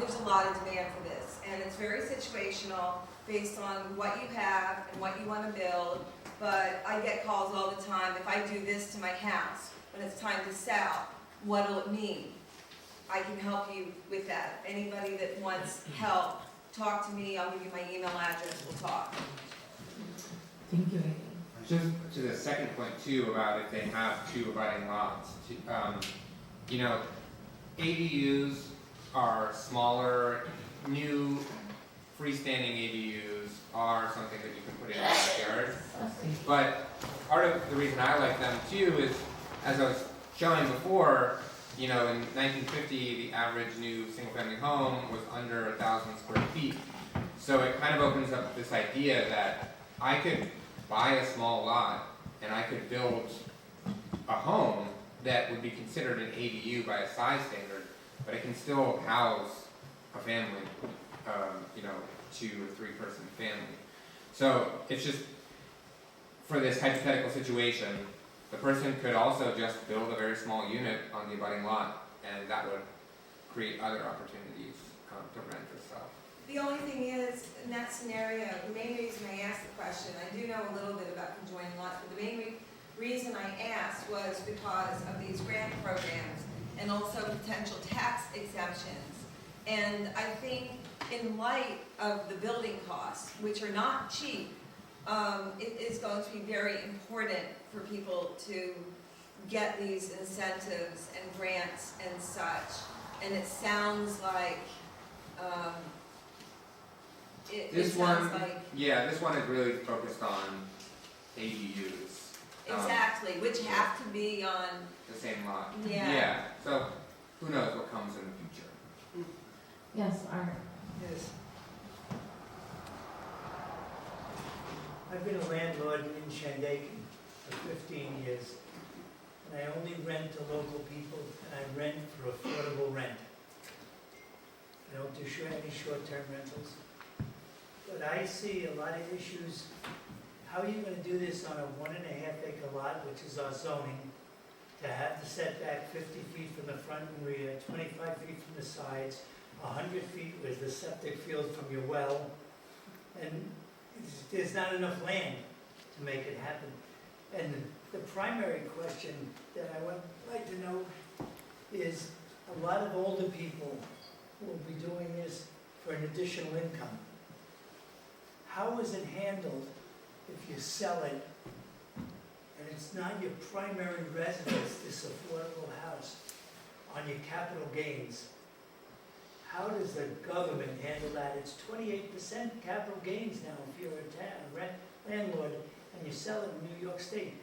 There's a lot of demand for this, and it's very situational, based on what you have and what you want to build. But I get calls all the time, if I do this to my house, when it's time to sell, what'll it mean? I can help you with that. Anybody that wants help, talk to me, I'll give you my email address, we'll talk. Thank you, Amy. Just to the second point too, about if they have two abutting lots, you know, ADUs are smaller, new freestanding ADUs are something that you can put in your backyard. But part of the reason I like them too is, as I was showing before, you know, in 1950, the average new single-family home was under 1,000 square feet. So it kind of opens up this idea that I could buy a small lot and I could build a home that would be considered an ADU by a size standard, but it can still house a family, you know, 2 or 3 person family. So it's just, for this hypothetical situation, the person could also just build a very small unit on the abutting lot, and that would create other opportunities to rent or sell. The only thing is, in that scenario, the main reason I asked the question, I do know a little bit about conjoining lots, but the main reason I asked was because of these grant programs and also potential tax exemptions. And I think in light of the building costs, which are not cheap, it is going to be very important for people to get these incentives and grants and such. And it sounds like, This one is really focused on ADUs. Exactly, which have to be on, The same lot. yeah. So who knows what comes in the future. Yes, Art. Yes. I've been a landlord in Shandaken for 15 years, and I only rent to local people, and I rent for affordable rent. any short-term rentals. But I see a lot of issues. How are you gonna do this on a 1.5 acre lot, which is our zoning, to have the setback 50 feet from the front and rear, 25 feet from the sides, 100 feet with the septic field from your well, and there's not enough land to make it happen. And the primary question that I would like to know is, a lot of older people will be doing this for an additional income. How is it handled if you sell it and it's not your primary residence, this affordable house, on your capital gains? How does the government handle that? It's 28% capital gains now if you're a landlord and you sell it in New York State.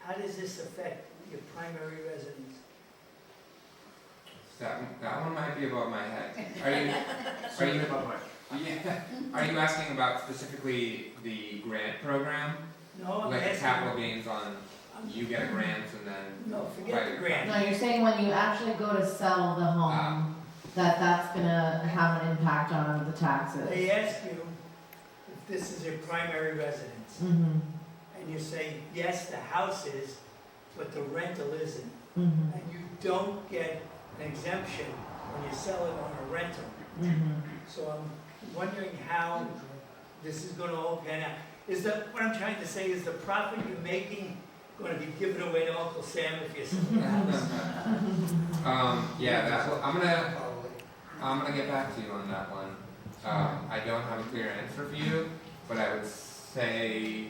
How does this affect your primary residence? That one might be above my head. Are you yeah, are you asking about specifically the grant program? No, I'm Like the asking. capital gains on, you get a grant and then, No, forget the grant. No, you're saying when you actually go to sell the home, that's gonna have an impact on the taxes. They ask you if this is your primary residence, Mm-hmm, and you say, yes, the house is, but the rental isn't. mm-hmm, And you don't get an exemption when you sell it on a rental. mm-hmm. So I'm wondering how this is gonna all pan out. What I'm trying to say is the profit you're making gonna be given away to Uncle Sam if you sell the house? yeah, I'm gonna get back to you on that one. I don't have a clear answer for you, but I would say,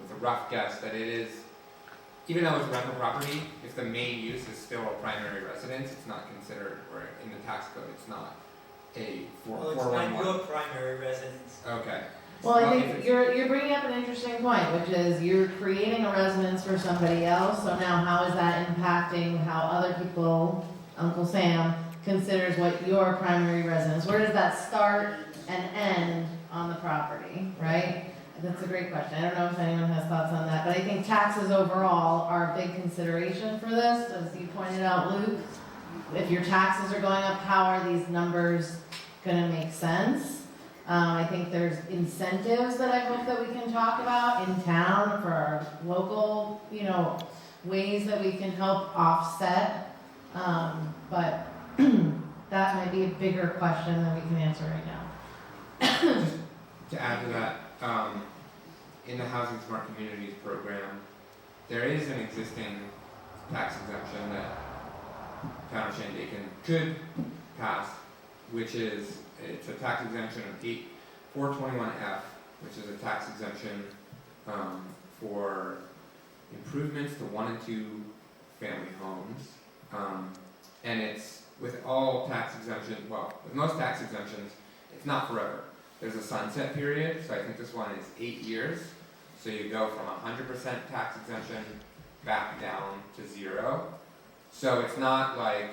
with a rough guess, that it is, even though it's rental property, if the main use is still a primary residence, it's not considered, or in the tax code, it's not a Well, it's 411. not your primary residence. Okay. Well, I Well, if think it's- you're bringing up an interesting point, which is you're creating a residence for somebody else, so now how is that impacting how other people, Uncle Sam, considers what your primary residence, where does that start and end on the property, right? That's a great question. I don't know if anyone has thoughts on that, but I think taxes overall are a big consideration for this, as you pointed out, Luke. If your taxes are going up, how are these numbers gonna make sense? I think there's incentives that I hope that we can talk about in town for our local, ways that we can help offset. But that might be a bigger question than we can answer right now. To add to that, in the Housing Smart Communities program, there is an existing tax exemption that Town of Shandaken could pass, which is, it's a tax exemption of 421F, which is a tax exemption for improvements to 1 and 2 family homes. And it's with all tax exemptions, well, with most tax exemptions, it's not forever. There's a sunset period, so I think this one is 8 years. So you go from 100% tax exemption back down to 0. So it's not like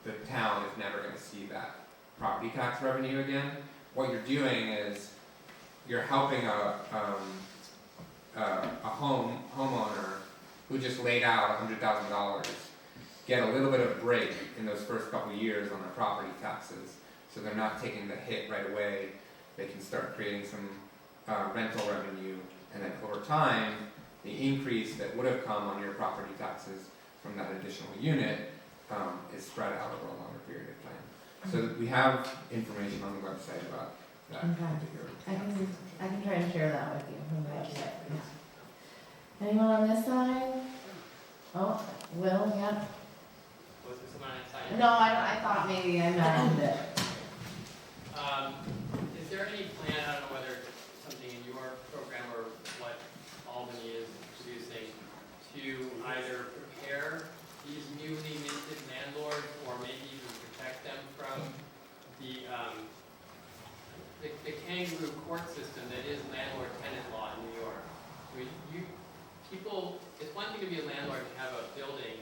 the town is never going to see that property tax revenue again. What you're doing is you're helping a homeowner who just laid out $100,000 get a little bit of break in those first couple of years on their property taxes, so they're not taking the hit right away. They can start creating some rental revenue, and then over time, the increase that would have come on your property taxes from that additional unit is spread out over a longer period of time. So we have information on the website about that Okay. particular. I can try and share that with you from the website. Yeah. Anyone on this side? Oh, Will, yeah. Was there someone on that side? No, I thought maybe I mentioned it. Is there any plan, I don't know whether it's something in your program or what Albany is producing, to either prepare these newly minted landlords or maybe even protect them from the kangaroo court system that is landlord-tenant law in New York? I mean, it's one thing to be a landlord and have a building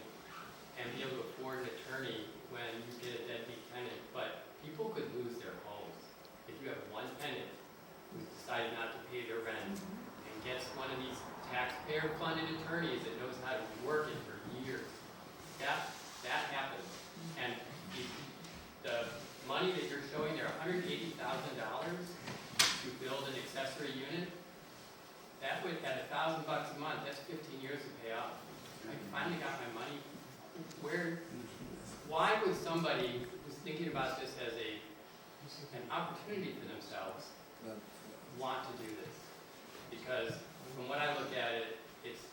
and be able to afford an attorney when you get a deadbeat tenant, but people could lose their homes. If you have one tenant who's decided not to pay their rent and gets one of these taxpayer-funded attorneys that knows how to work it for years, that happens. And the money that you're showing there, $180,000 to build an accessory unit, that would, at $1,000 a month, that's 15 years to pay off. I finally got my money. Why would somebody who's thinking about this as an opportunity for themselves want to do this? Because from what I look at it, it's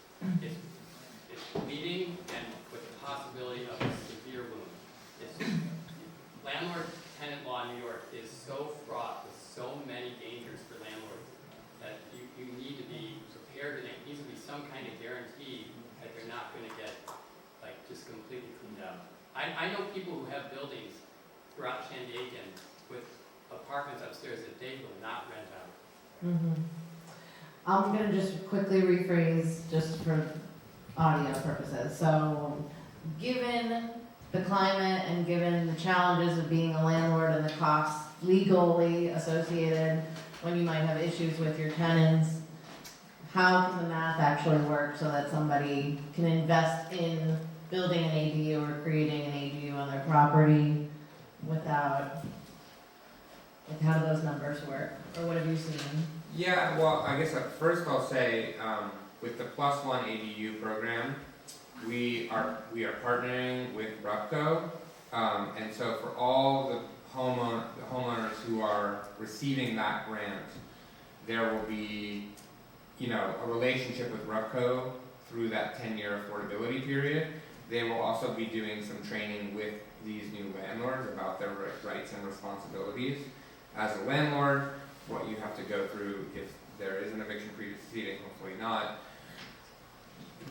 bleeding and with the possibility of a severe wound. Landlord-tenant law in New York is so fraught with so many dangers for landlords that you need to be prepared, and there needs to be some kind of guarantee that they're not going to get like just completely cleaned up. I know people who have buildings throughout Shandaken with apartments upstairs that they will not rent out. I'm gonna just quickly rephrase just for audio purposes. So, given the climate and given the challenges of being a landlord and the costs legally associated when you might have issues with your tenants, how can the math actually work so that somebody can invest in building an ADU or creating an ADU on their property without, like, how do those numbers work? Or what have you seen? Yeah, well, I guess at first I'll say, with the +1 ADU program, we are partnering with RUPCO, and so for all the homeowners who are receiving that grant, there will be, a relationship with RUPCO through that 10-year affordability period. They will also be doing some training with these new landlords about their rights and responsibilities as a landlord, what you have to go through if there is an eviction proceeding, hopefully not.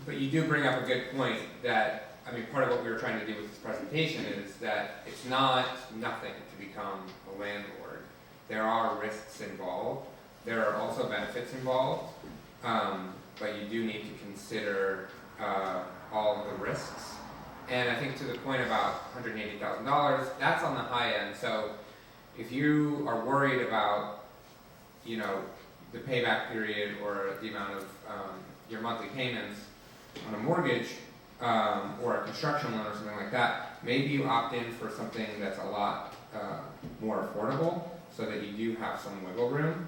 But you do bring up a good point that, part of what we were trying to do with this presentation is that it's not nothing to become a landlord. There are risks involved. There are also benefits involved, but you do need to consider all of the risks. And I think to the point about $180,000, that's on the high end. So if you are worried about, the payback period or the amount of your monthly payments on a mortgage or a construction loan or something like that, maybe you opt in for something that's a lot more affordable so that you do have some wiggle room.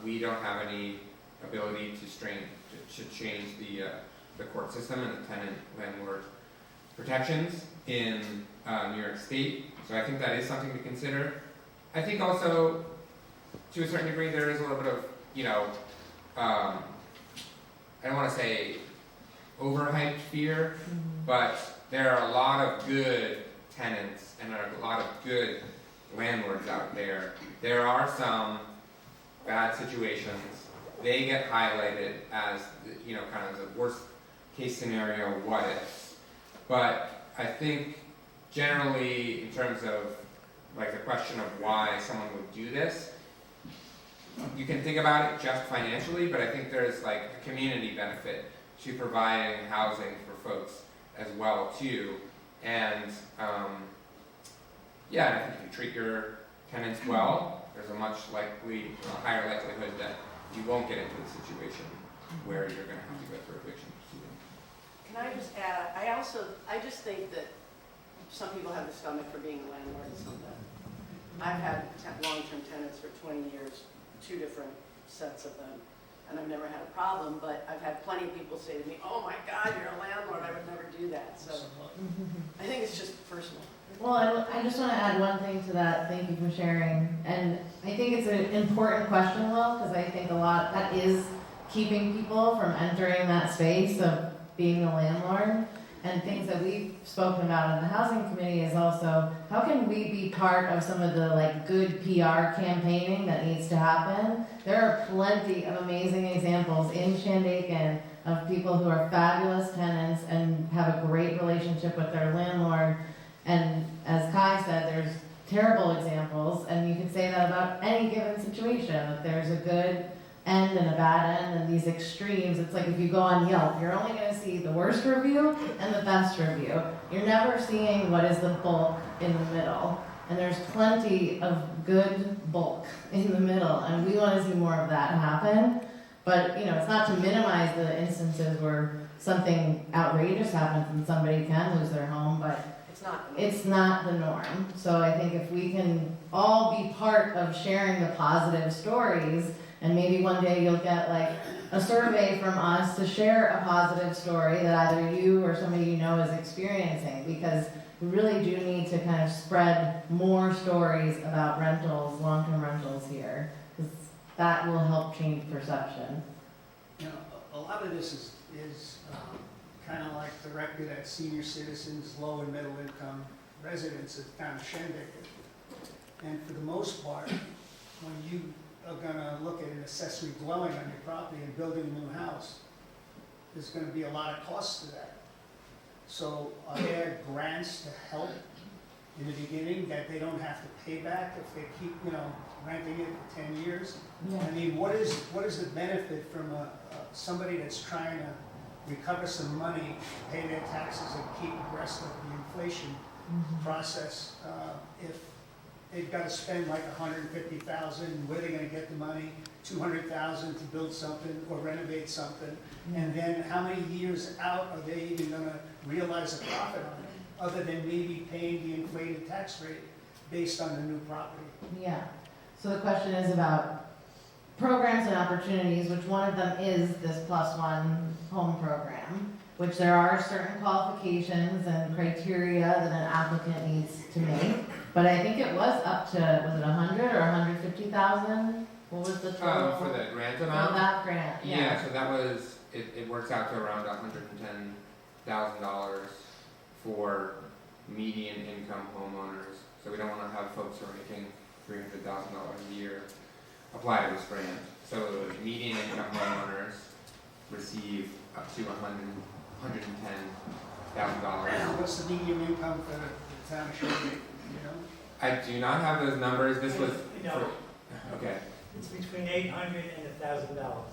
We don't have any ability to change the court system and the tenant-landlord protections in New York State, so I think that is something to consider. I think also, to a certain degree, there is a little bit of, I don't want to say overhyped fear, but there are a lot of good tenants and there are a lot of good landlords out there. There are some bad situations. They get highlighted as, kind of the worst case scenario, what ifs. But I think generally, in terms of like the question of why someone would do this, you can think about it just financially, but I think there's like a community benefit to providing housing for folks as well too. And I think if you treat your tenants well, there's a higher likelihood that you won't get into a situation where you're going to have to go through eviction proceeding. Can I just add, I just think that some people have the stomach for being a landlord and some don't. I've had long-term tenants for 20 years, 2 different sets of them, and I've never had a problem, but I've had plenty of people say to me, oh my God, you're a landlord, I would never do that. So I think it's just personal. Well, I just want to add one thing to that. Thank you for sharing. And I think it's an important question, Will, because I think a lot that is keeping people from entering that space of being a landlord. And things that we've spoken about in the housing committee is also how can we be part of some of the good PR campaigning that needs to happen. There are plenty of amazing examples in Shandaken of people who are fabulous tenants and have a great relationship with their landlord. And as Kai said, there's terrible examples, and you can say that about any given situation, that there's a good end and a bad end, and these extremes. It's like if you go on Yelp, you're only going to see the worst review and the best review. You're never seeing what is the bulk in the middle. And there's plenty of good bulk in the middle, and we want to see more of that happen. But, it's not to minimize the instances where something outrageous happens and somebody can lose their home, but It's not. it's not the norm. So I think if we can all be part of sharing the positive stories, and maybe one day you'll get like a survey from us to share a positive story that either you or somebody you know is experiencing, because we really do need to kind of spread more stories about rentals, long-term rentals here, because that will help change perception. You know, a lot of this is kind of like directed at senior citizens, low and middle income residents of town of Shandaken. And for the most part, when you are gonna look at an accessory dwelling on your property and building a new house, there's gonna be a lot of costs to that. So are there grants to help in the beginning that they don't have to pay back if they keep, renting it for 10 years? Yeah. I mean, what is the benefit from somebody that's trying to recover some money, pay their taxes and keep abreast of the inflation process, if they've got to spend like $150,000, where they're going to get the money, $200,000 to build something or renovate something, and then how many years out are they even going to realize a profit on it, other than maybe paying the inflated tax rate based on the new property? Yeah. So the question is about programs and opportunities, which one of them is this +1 home program, which there are certain qualifications and criteria that an applicant needs to make. But I think it was up to, was it 100 or 150,000? What was the total? For the grant For amount? that grant, Yeah, so that was, it works out to around $110,000 for median income homeowners. So we don't wanna have folks who are making $300,000 a year apply to this grant. So median income homeowners receive up to $110,000. What's the median income for the town of Shandaken, I do not have those numbers. This was okay. It's between $800 and $1,000.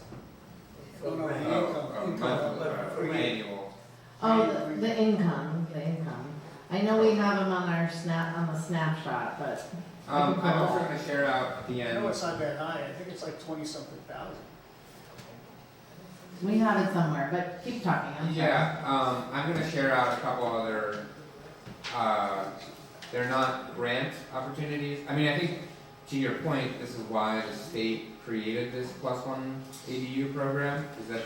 Oh, no, the Monthly, annual. Oh, the income. I know we have them on our on the snapshot, but. I'm also going to share it out at the I end. know it's not that high, I think it's like 20-something thousand. We have it somewhere, but keep talking. I'm sorry. Yeah, I'm going to share out a couple other, they're not grant opportunities. I mean, I think to your point, this is why the state created this +1 ADU program, is that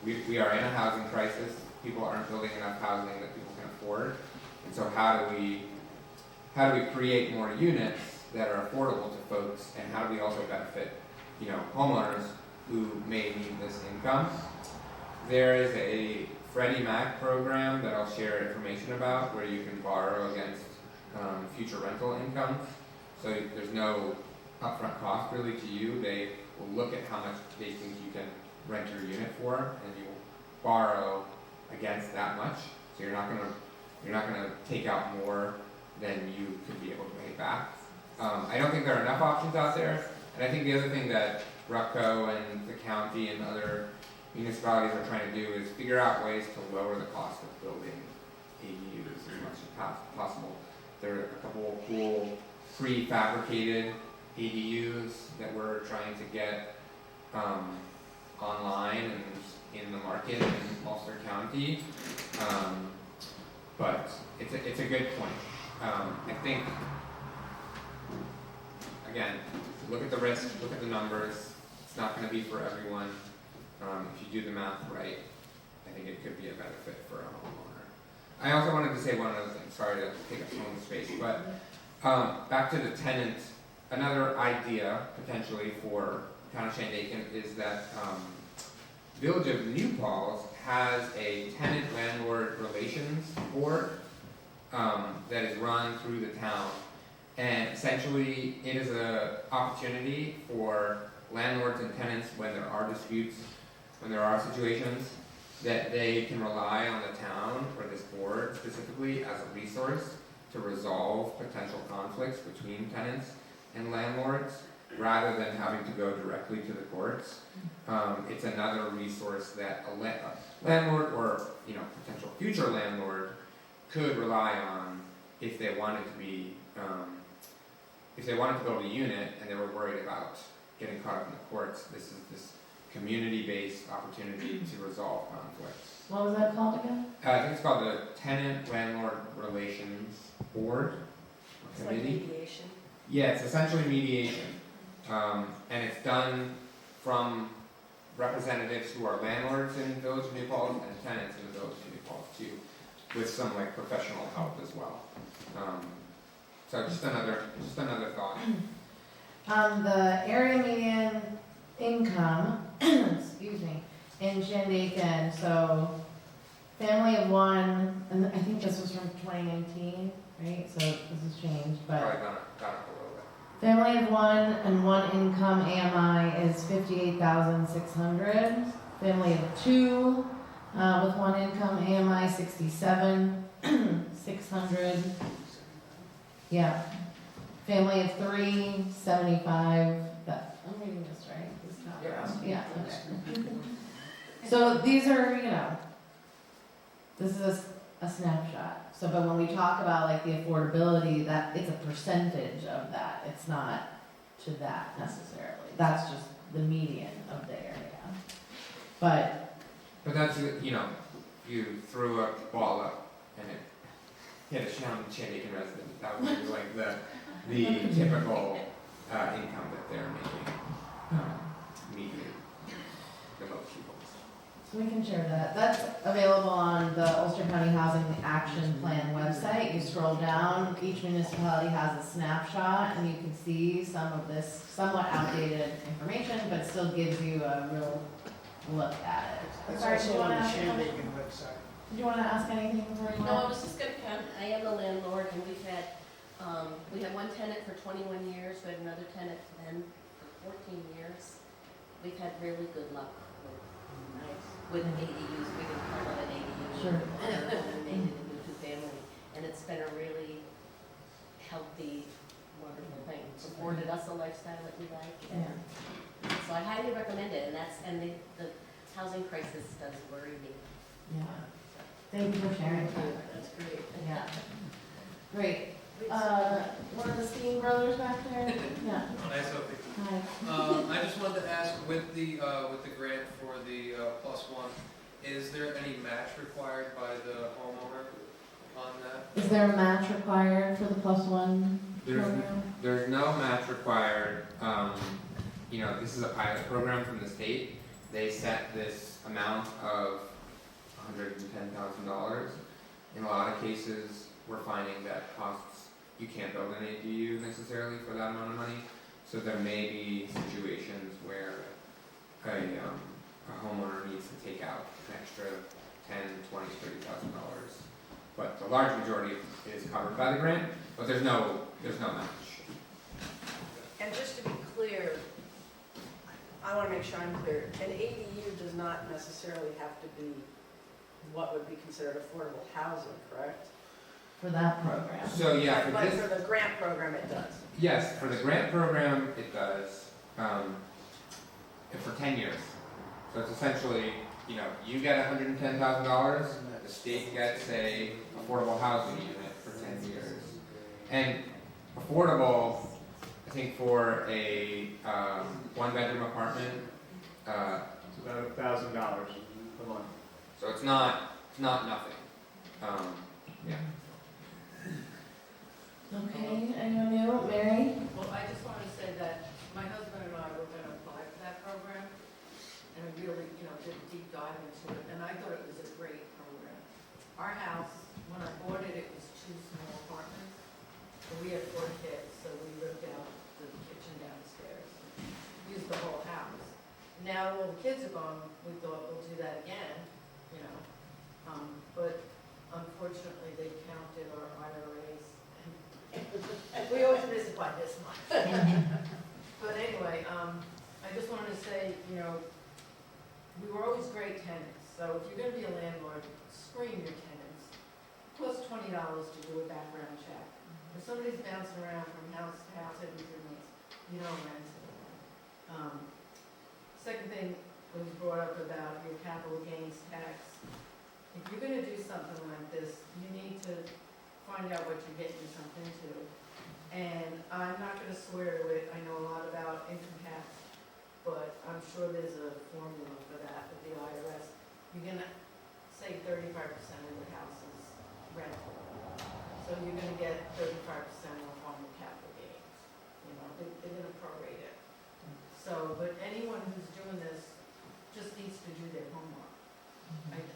we are in a housing crisis. People aren't building enough housing that people can afford. And so how do we create more units that are affordable to folks, and how do we also benefit, homeowners who may need this income? There is a Freddie Mac program that I'll share information about where you can borrow against future rental income. So there's no upfront cost really to you. They will look at how much they think you can rent your unit for, and you will borrow against that much. So you're not gonna take out more than you could be able to pay back. I don't think there are enough options out there, and I think the other thing that RUPCO and the county and other municipalities are trying to do is figure out ways to lower the cost of building ADUs as much as possible. There are a couple of cool prefabricated ADUs that we're trying to get online and in the market in Ulster County, but it's a good point. I think, again, look at the risk, look at the numbers. It's not going to be for everyone. If you do the math right, I think it could be a benefit for a homeowner. I also wanted to say one other thing. Sorry to take up so much space, but back to the tenant. Another idea potentially for Town of Shandaken is that Village of New Paltz has a tenant-landlord relations board that is run through the town, and essentially it is an opportunity for landlords and tenants, when there are disputes, when there are situations, that they can rely on the town or this board specifically as a resource to resolve potential conflicts between tenants and landlords, rather than having to go directly to the courts. It's another resource that a landlord or potential future landlord could rely on if they wanted to build a unit and they were worried about getting caught up in the courts. This community-based opportunity to resolve conflicts. What was that called again? I think it's called the Tenant Landlord Relations Board or It's like Committee. mediation. Yeah, it's essentially mediation, and it's done from representatives who are landlords in the Village of New Paltz and tenants in the Village of New Paltz too, with some like professional help as well. So just another thought. The area median income, excuse me, in Shandaken, so family of one, and I think this was from 2019, right? So this has changed, but. Probably gone up a little bit. Family of one and one income AMI is 58,600. Family of two with one income AMI 67,600. Yeah. Family of three 75. I'm reading this right. This is not wrong. Yeah. Okay. So these are, this is a snapshot. So, but when we talk about like the affordability, that it's a percentage of that. It's not to that necessarily. That's just the median of the area. But that's, you threw a ball up and it hit a Shandaken resident. That would be like the typical income that they're making, median, the most people. so we can share that. That's available on the Ulster County Housing Action Plan website. You scroll down, each municipality has a snapshot, and you can see some of this somewhat outdated information, but it still gives you a real look at it. It's Sorry, did you also on want the to ask? Shandaken website. Did you want to ask anything before you No, I went? was just gonna comment, I am the landlord, and we had one tenant for 21 years, we had another tenant then for 14 years. We've had really good luck with ADUs, we didn't call it an ADU. Sure. And made it into two-family, and it's been a really healthy, wonderful thing. It's afforded us a lifestyle that we like, Yeah. and so I highly recommend it, and the housing crisis does worry me. Yeah. Thank you for sharing that. That's great. Yeah. Great. One of the Steen brothers back there? Yeah. Hi, Sophie. Hi. I just wanted to ask, with the grant for the +1, is there any match required by the homeowner on that? Is there a match required for the +1 There's program? There's no match required. This is a pilot program from the state. They set this amount of $110,000. In a lot of cases, we're finding that you can't build an ADU necessarily for that amount of money. So there may be situations where a homeowner needs to take out an extra $10,000, $20,000, $30,000. But the large majority is covered by the grant, but there's no match. And just to be clear, I want to make sure I'm clear, an ADU does not necessarily have to be what would be considered affordable housing, correct? For that program? So yeah, But for the grant program, it does. yes, for the grant program, it does, for 10 years. So it's essentially, you get $110,000, the state gets a affordable housing unit for 10 years. And affordable, I think for a one-bedroom apartment, It's about $1,000 a month. so it's not nothing. Yeah. Okay, anyone new? Mary? Well, I just wanted to say that my husband and I were going to apply for that program, and we really, did a deep dive into it, and I thought it was a great program. Our house, when I bought it, it was 2 small apartments, but we had 4 kids, so we lived out the kitchen downstairs, used the whole house. Now all the kids are gone, we thought we'll do that again, but unfortunately, they counted our IRAs. We always miss it by this much. But anyway, I just wanted to say, we were always great tenants. So if you're gonna be a landlord, screen your tenants. Plus $20 to do a background check. If somebody's bouncing around from house to house every 2 months, you don't rent it. Second thing was brought up about your capital gains tax. If you're gonna do something like this, you need to find out what you're getting yourself into. And I'm not gonna swear to it, I know a lot about income tax. but I'm sure there's a formula for that with the IRS. You're gonna say 35% of the house is rental. So you're gonna get 35% off on the capital gains. You know, they're gonna prorate it. So, but anyone who's doing this just needs to do their homework.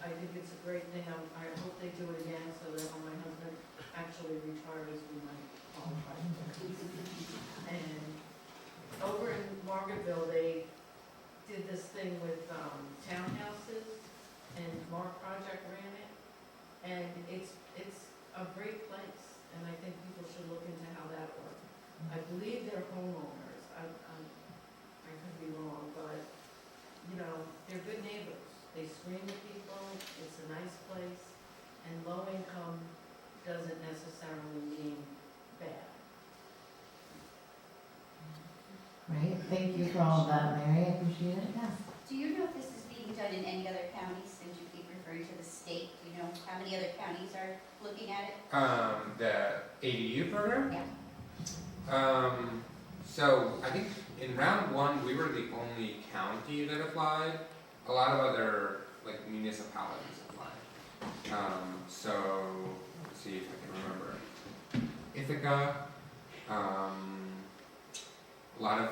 I think it's a great thing. I hope they do it again so that when my husband actually retires, we might qualify for it. And over in Margaretville, they did this thing with townhouses, and Mark Project ran it. And it's a great place, and I think people should look into how that works. I believe they're homeowners. I could be wrong, but, you know, they're good neighbors. They screen the people, it's a nice place, and low income doesn't necessarily mean bad. Right, thank you for all of that, Mary, I appreciate it, yeah. Do you know if this is being done in any other counties, since you keep referring to the state? Do you know how many other counties are looking at it? The ADU program? Yeah. So I think in round one, we were the only county that applied. A lot of other, like, municipalities applied. So, let's see if I can remember. Ithaca, a lot of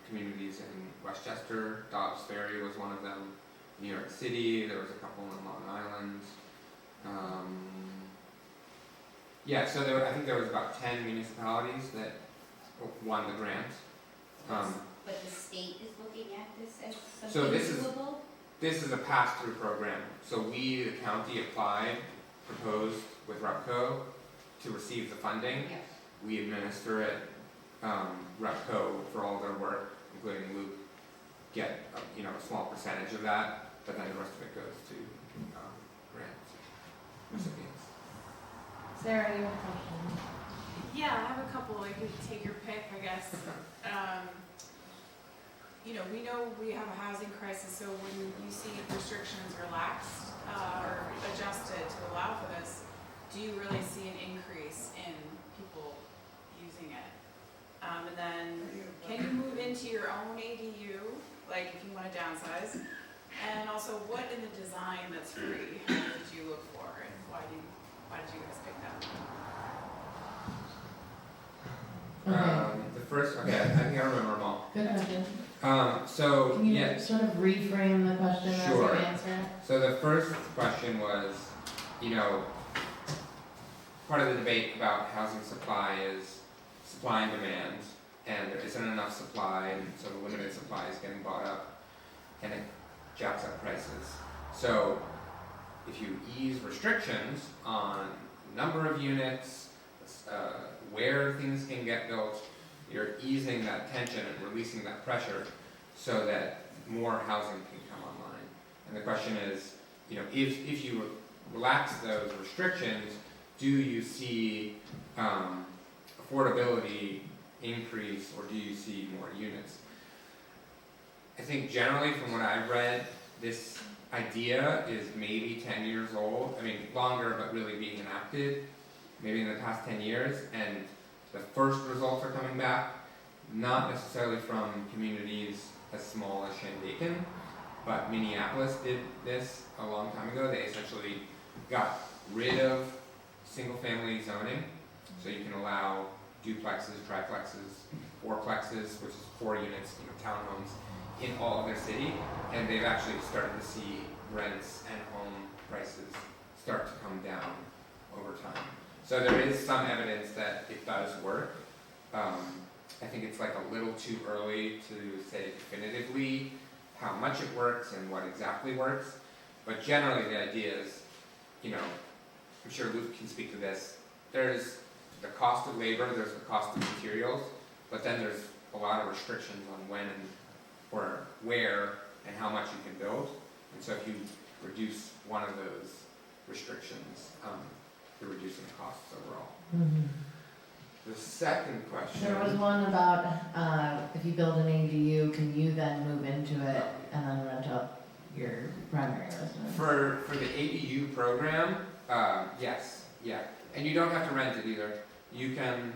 communities in Westchester, Dobbs Ferry was one of them. New York City, there was a couple in Long Island. Yeah, so I think there was about 10 municipalities that won the grant. But the state is looking at this as So something this is- doable? This is a pass-through program. So we, the county, applied, proposed with REPCO to receive the funding. Yeah. We administer it. REPCO, for all their work, including Luke, get a small percentage of that, but then the rest of it goes to grant recipients. Sarah, you have a question? Yeah, I have a couple. You could take your pick, I guess. We know we have a housing crisis, so when you see restrictions relaxed or adjusted to allow for this, do you really see an increase in people using it? And then, can you move into your own ADU, like if you want to downsize? And also, what in the design that's free did you look for, and why did you guys pick that one? Okay. I think I remember them all. Good question. So, Can you yeah. sort of reframe the question as you Sure. answer it? So the first question was, part of the debate about housing supply is supply and demand, and there isn't enough supply, and so the limited supply is getting bought up, and it jacks up prices. So if you ease restrictions on number of units, where things can get built, you're easing that tension and releasing that pressure so that more housing can come online. And the question is, if you relax those restrictions, do you see affordability increase, or do you see more units? I think generally from what I've read, this idea is maybe 10 years old. I mean, longer, but really being enacted maybe in the past 10 years, and the first results are coming back, not necessarily from communities as small as Shandaken, but Minneapolis did this a long time ago. They essentially got rid of single-family zoning, so you can allow duplexes, triplexes, fourplexes, which is 4 units, townhomes, in all of their city, and they've actually started to see rents and home prices start to come down over time. So there is some evidence that it does work. I think it's like a little too early to say definitively how much it works and what exactly works, but generally the idea is, I'm sure Luke can speak to this, there's the cost of labor, there's the cost of materials, but then there's a lot of restrictions on when or where and how much you can build. And so if you reduce one of those restrictions, you're reducing the costs overall. Mm-hmm. The second question. There was one about if you build an ADU, can you then move into it and then rent out your primary residence? For the ADU program, yes, yeah. And you don't have to rent it either. You can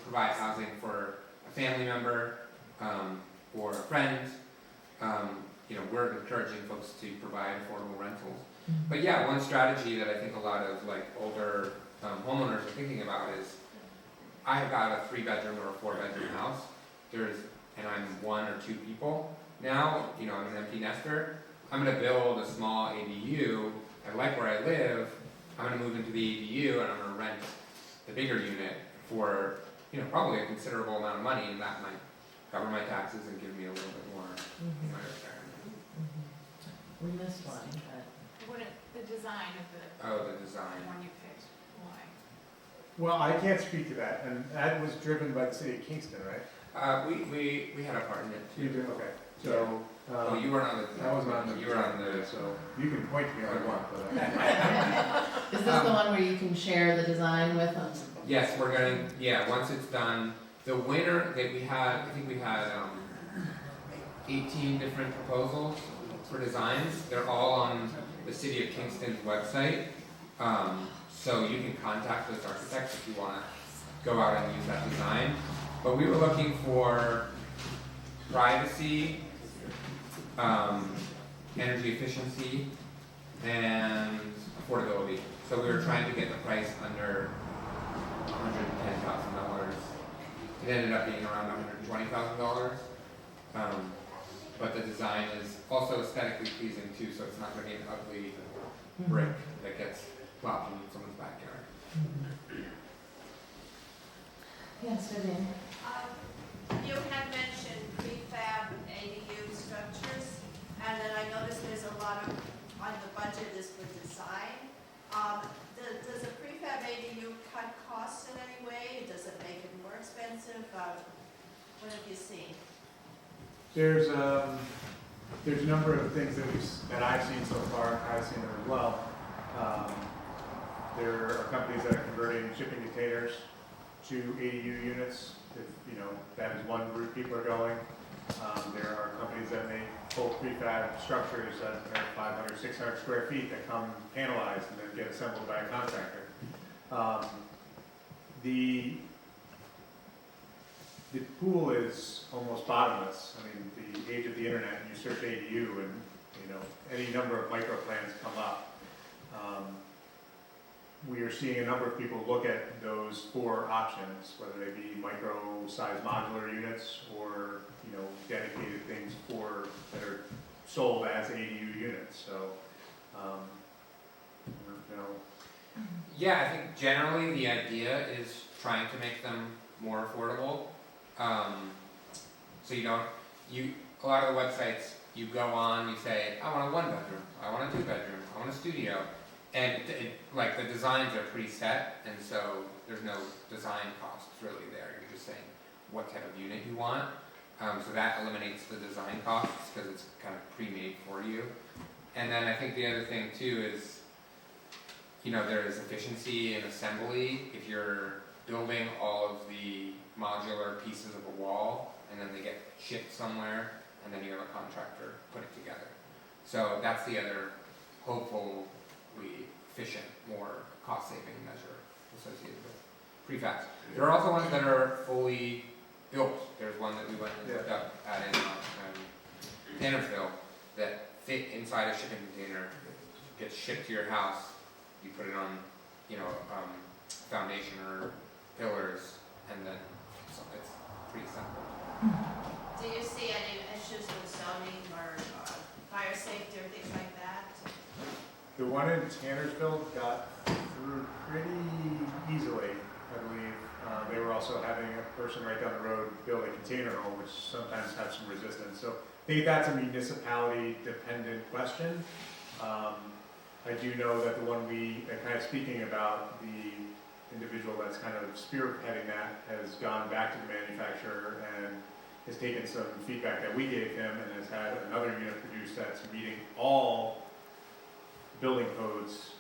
provide housing for a family member, or a friend. You know, we're encouraging folks to provide affordable rentals. But yeah, one strategy that I think a lot of like older homeowners are thinking about is, I have got a 3-bedroom or a 4-bedroom house. And I'm 1 or 2 people now. You know, I'm an empty nester. I'm gonna build a small ADU. I like where I live. I'm gonna move into the ADU and I'm gonna rent the bigger unit for, you know, probably a considerable amount of money, and that might cover my taxes and give me a little bit more in my retirement. We missed one, but. The design of the Oh, the design. one you picked, why? Well, I can't speak to that, and that was driven by the city of Kingston, right? We had a part in it too. You do, okay. So, Well, you weren't on the. I wasn't on the. You were on the. So, you can point to me all you want, but. Is this the one where you can share the design with them? Yes, we're gonna, yeah, once it's done, the winner that we had, I think we had 18 different proposals for designs. They're all on the City of Kingston's website. So you can contact those architects if you wanna go out and use that design. But we were looking for privacy, energy efficiency, and affordability. So we were trying to get the price under $110,000. It ended up being around $120,000. But the design is also aesthetically pleasing too, so it's not going to be an ugly brick that gets plopped in someone's backyard. Yes, Vivian. You had mentioned prefab ADU structures, and then I noticed there's a lot of, on the budget is for design. Does a prefab ADU cut costs in any way? Does it make it more expensive? What have you seen? There's a number of things that I've seen so far. I've seen them as well. There are companies that are converting shipping containers to ADU units. If, you know, that is one route people are going. There are companies that make full prefab structures that are 500, 600 square feet that come panelized and then get assembled by a contractor. The pool is almost bottomless. I mean, the age of the internet, and you search ADU and, you know, any number of micro plans come up. We are seeing a number of people look at those 4 options, whether they be micro-sized modular units or, you know, dedicated things that are sold as ADU units. So, you know. Yeah, I think generally the idea is trying to make them more affordable. So a lot of the websites, you go on, you say, I want a 1-bedroom, I want a 2-bedroom, I want a studio. And like the designs are pretty set, and so there's no design costs really there. You're just saying what type of unit you want. So that eliminates the design costs because it's kind of pre-made for you. And then I think the other thing too is, you know, there is efficiency in assembly. If you're building all of the modular pieces of a wall and then they get shipped somewhere and then you have a contractor put it together. So that's the other hopefully efficient, more cost-saving measure associated with prefabs. There are also ones that are fully built. There's one that we went and looked up at in Tannersville that fit inside a shipping container, gets shipped to your house. You put it on, you know, foundation or pillars, and then it's pretty simple. Do you see any issues with zoning or fire safety or things like that? The one in Tannersville got through pretty easily, I believe. They were also having a person right down the road build a container home, which sometimes has some resistance. So I think that's a municipality-dependent question. I do know that the one kind of speaking about, the individual that's kind of spearheading that has gone back to the manufacturer and has taken some feedback that we gave him and has had another unit produced that's meeting all building codes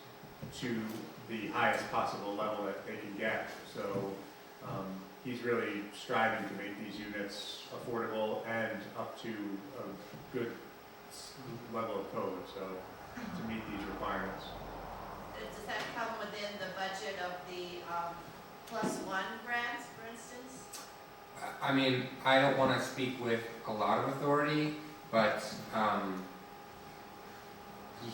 to the highest possible level that they can get. So he's really striving to make these units affordable and up to a good level of code, so to meet these requirements. Does that come within the budget of the +1 grants, for instance? I mean, I don't wanna speak with a lot of authority, but,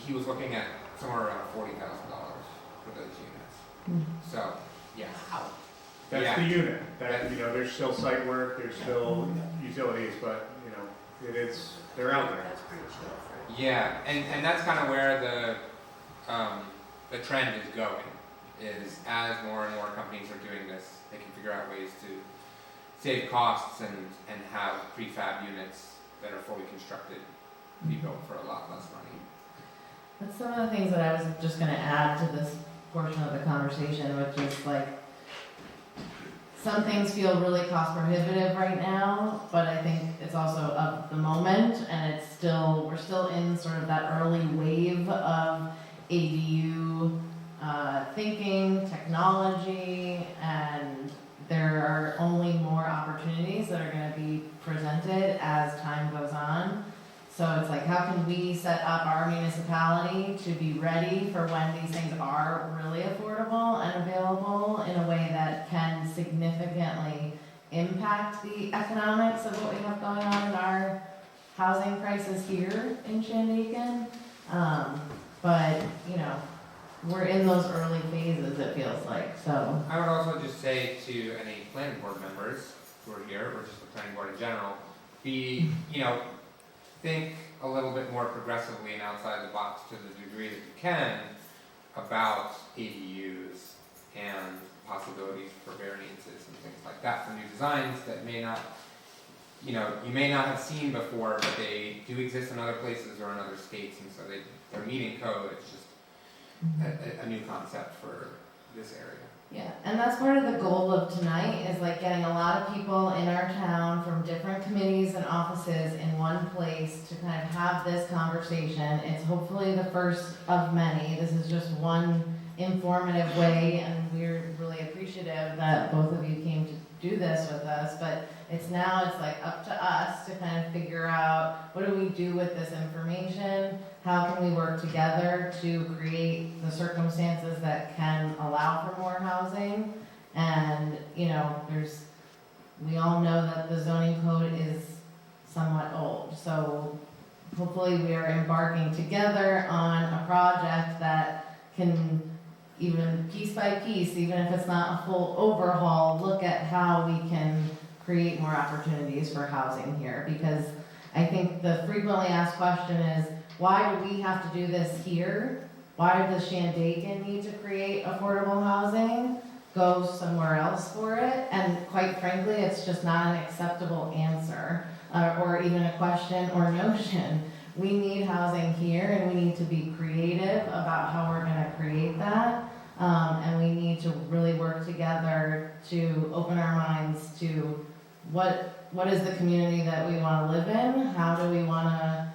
he was looking at somewhere around $40,000 for those units. So, yes. That's Yeah. the unit, that, you know, there's still site work, there's still utilities, but, you know, it is, they're out there. That's pretty chill, right? Yeah, and that's kind of where the trend is going, is as more and more companies are doing this, they can figure out ways to save costs and have prefab units that are fully constructed be built for a lot less money. That's some of the things that I was just gonna add to this portion of the conversation, which is like, some things feel really cost prohibitive right now, but I think it's also of the moment, and it's still, we're still in sort of that early wave of ADU thinking, technology, and there are only more opportunities that are gonna be presented as time goes on. So it's like, how can we set up our municipality to be ready for when these things are really affordable and available in a way that can significantly impact the economics of what we have going on in our housing crisis here in Shandaken. But, you know, we're in those early phases, it feels like, so. I would also just say to any planning board members who are here, or just the planning board in general, think a little bit more progressively and outside the box to the degree that you can about ADUs and possibilities for variances and things like that for new designs that may not, you may not have seen before, but they do exist in other places or in other states, and so they're meeting code. It's just a new concept for this area. Yeah, and that's part of the goal of tonight, is like getting a lot of people in our town from different committees and offices in one place to kind of have this conversation. It's hopefully the first of many. This is just one informative way, and we're really appreciative that both of you came to do this with us, but it's like up to us to kind of figure out, what do we do with this information? How can we work together to create the circumstances that can allow for more housing? And, we all know that the zoning code is somewhat old. So hopefully we are embarking together on a project that can, even piece by piece, even if it's not a full overhaul, look at how we can create more opportunities for housing here. Because I think the frequently asked question is, why do we have to do this here? Why does Shandaken need to create affordable housing? Go somewhere else for it? And quite frankly, it's just not an acceptable answer, or even a question or notion. We need housing here, and we need to be creative about how we're gonna create that. And we need to really work together to open our minds to what is the community that we wanna live in? How do we wanna,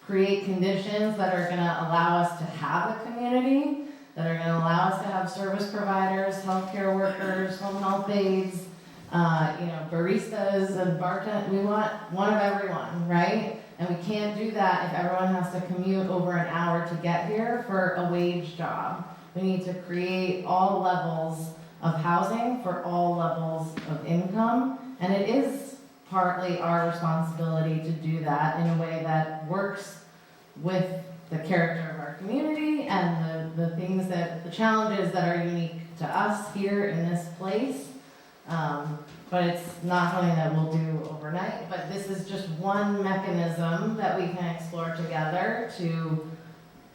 create conditions that are gonna allow us to have a community, that are gonna allow us to have service providers, healthcare workers, home health aides, baristas and bartenders. We want one of everyone, right? And we can't do that if everyone has to commute over an hour to get here for a wage job. We need to create all levels of housing for all levels of income, and it is partly our responsibility to do that in a way that works with the character of our community and the challenges that are unique to us here in this place. But it's not something that we'll do overnight, but this is just one mechanism that we can explore together to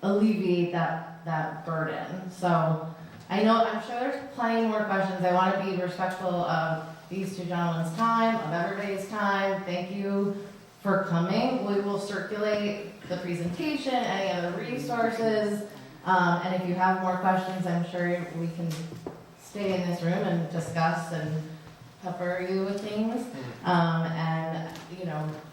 alleviate that burden. So I'm sure there's plenty more questions. I want to be respectful of these two gentlemen's time, of everybody's time. Thank you for coming. We will circulate the presentation, any other resources, and if you have more questions, I'm sure we can stay in this room and discuss and pepper you with things.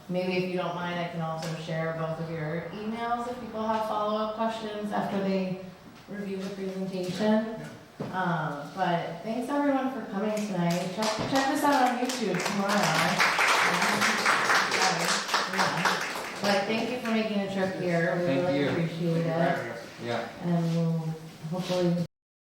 Maybe if you don't mind, I can also share both of your emails if people have follow-up questions after they review the presentation. But thanks everyone for coming tonight. Check this out on YouTube tomorrow. But thank you for making a trip here. We really appreciate it. Yeah. And we'll hopefully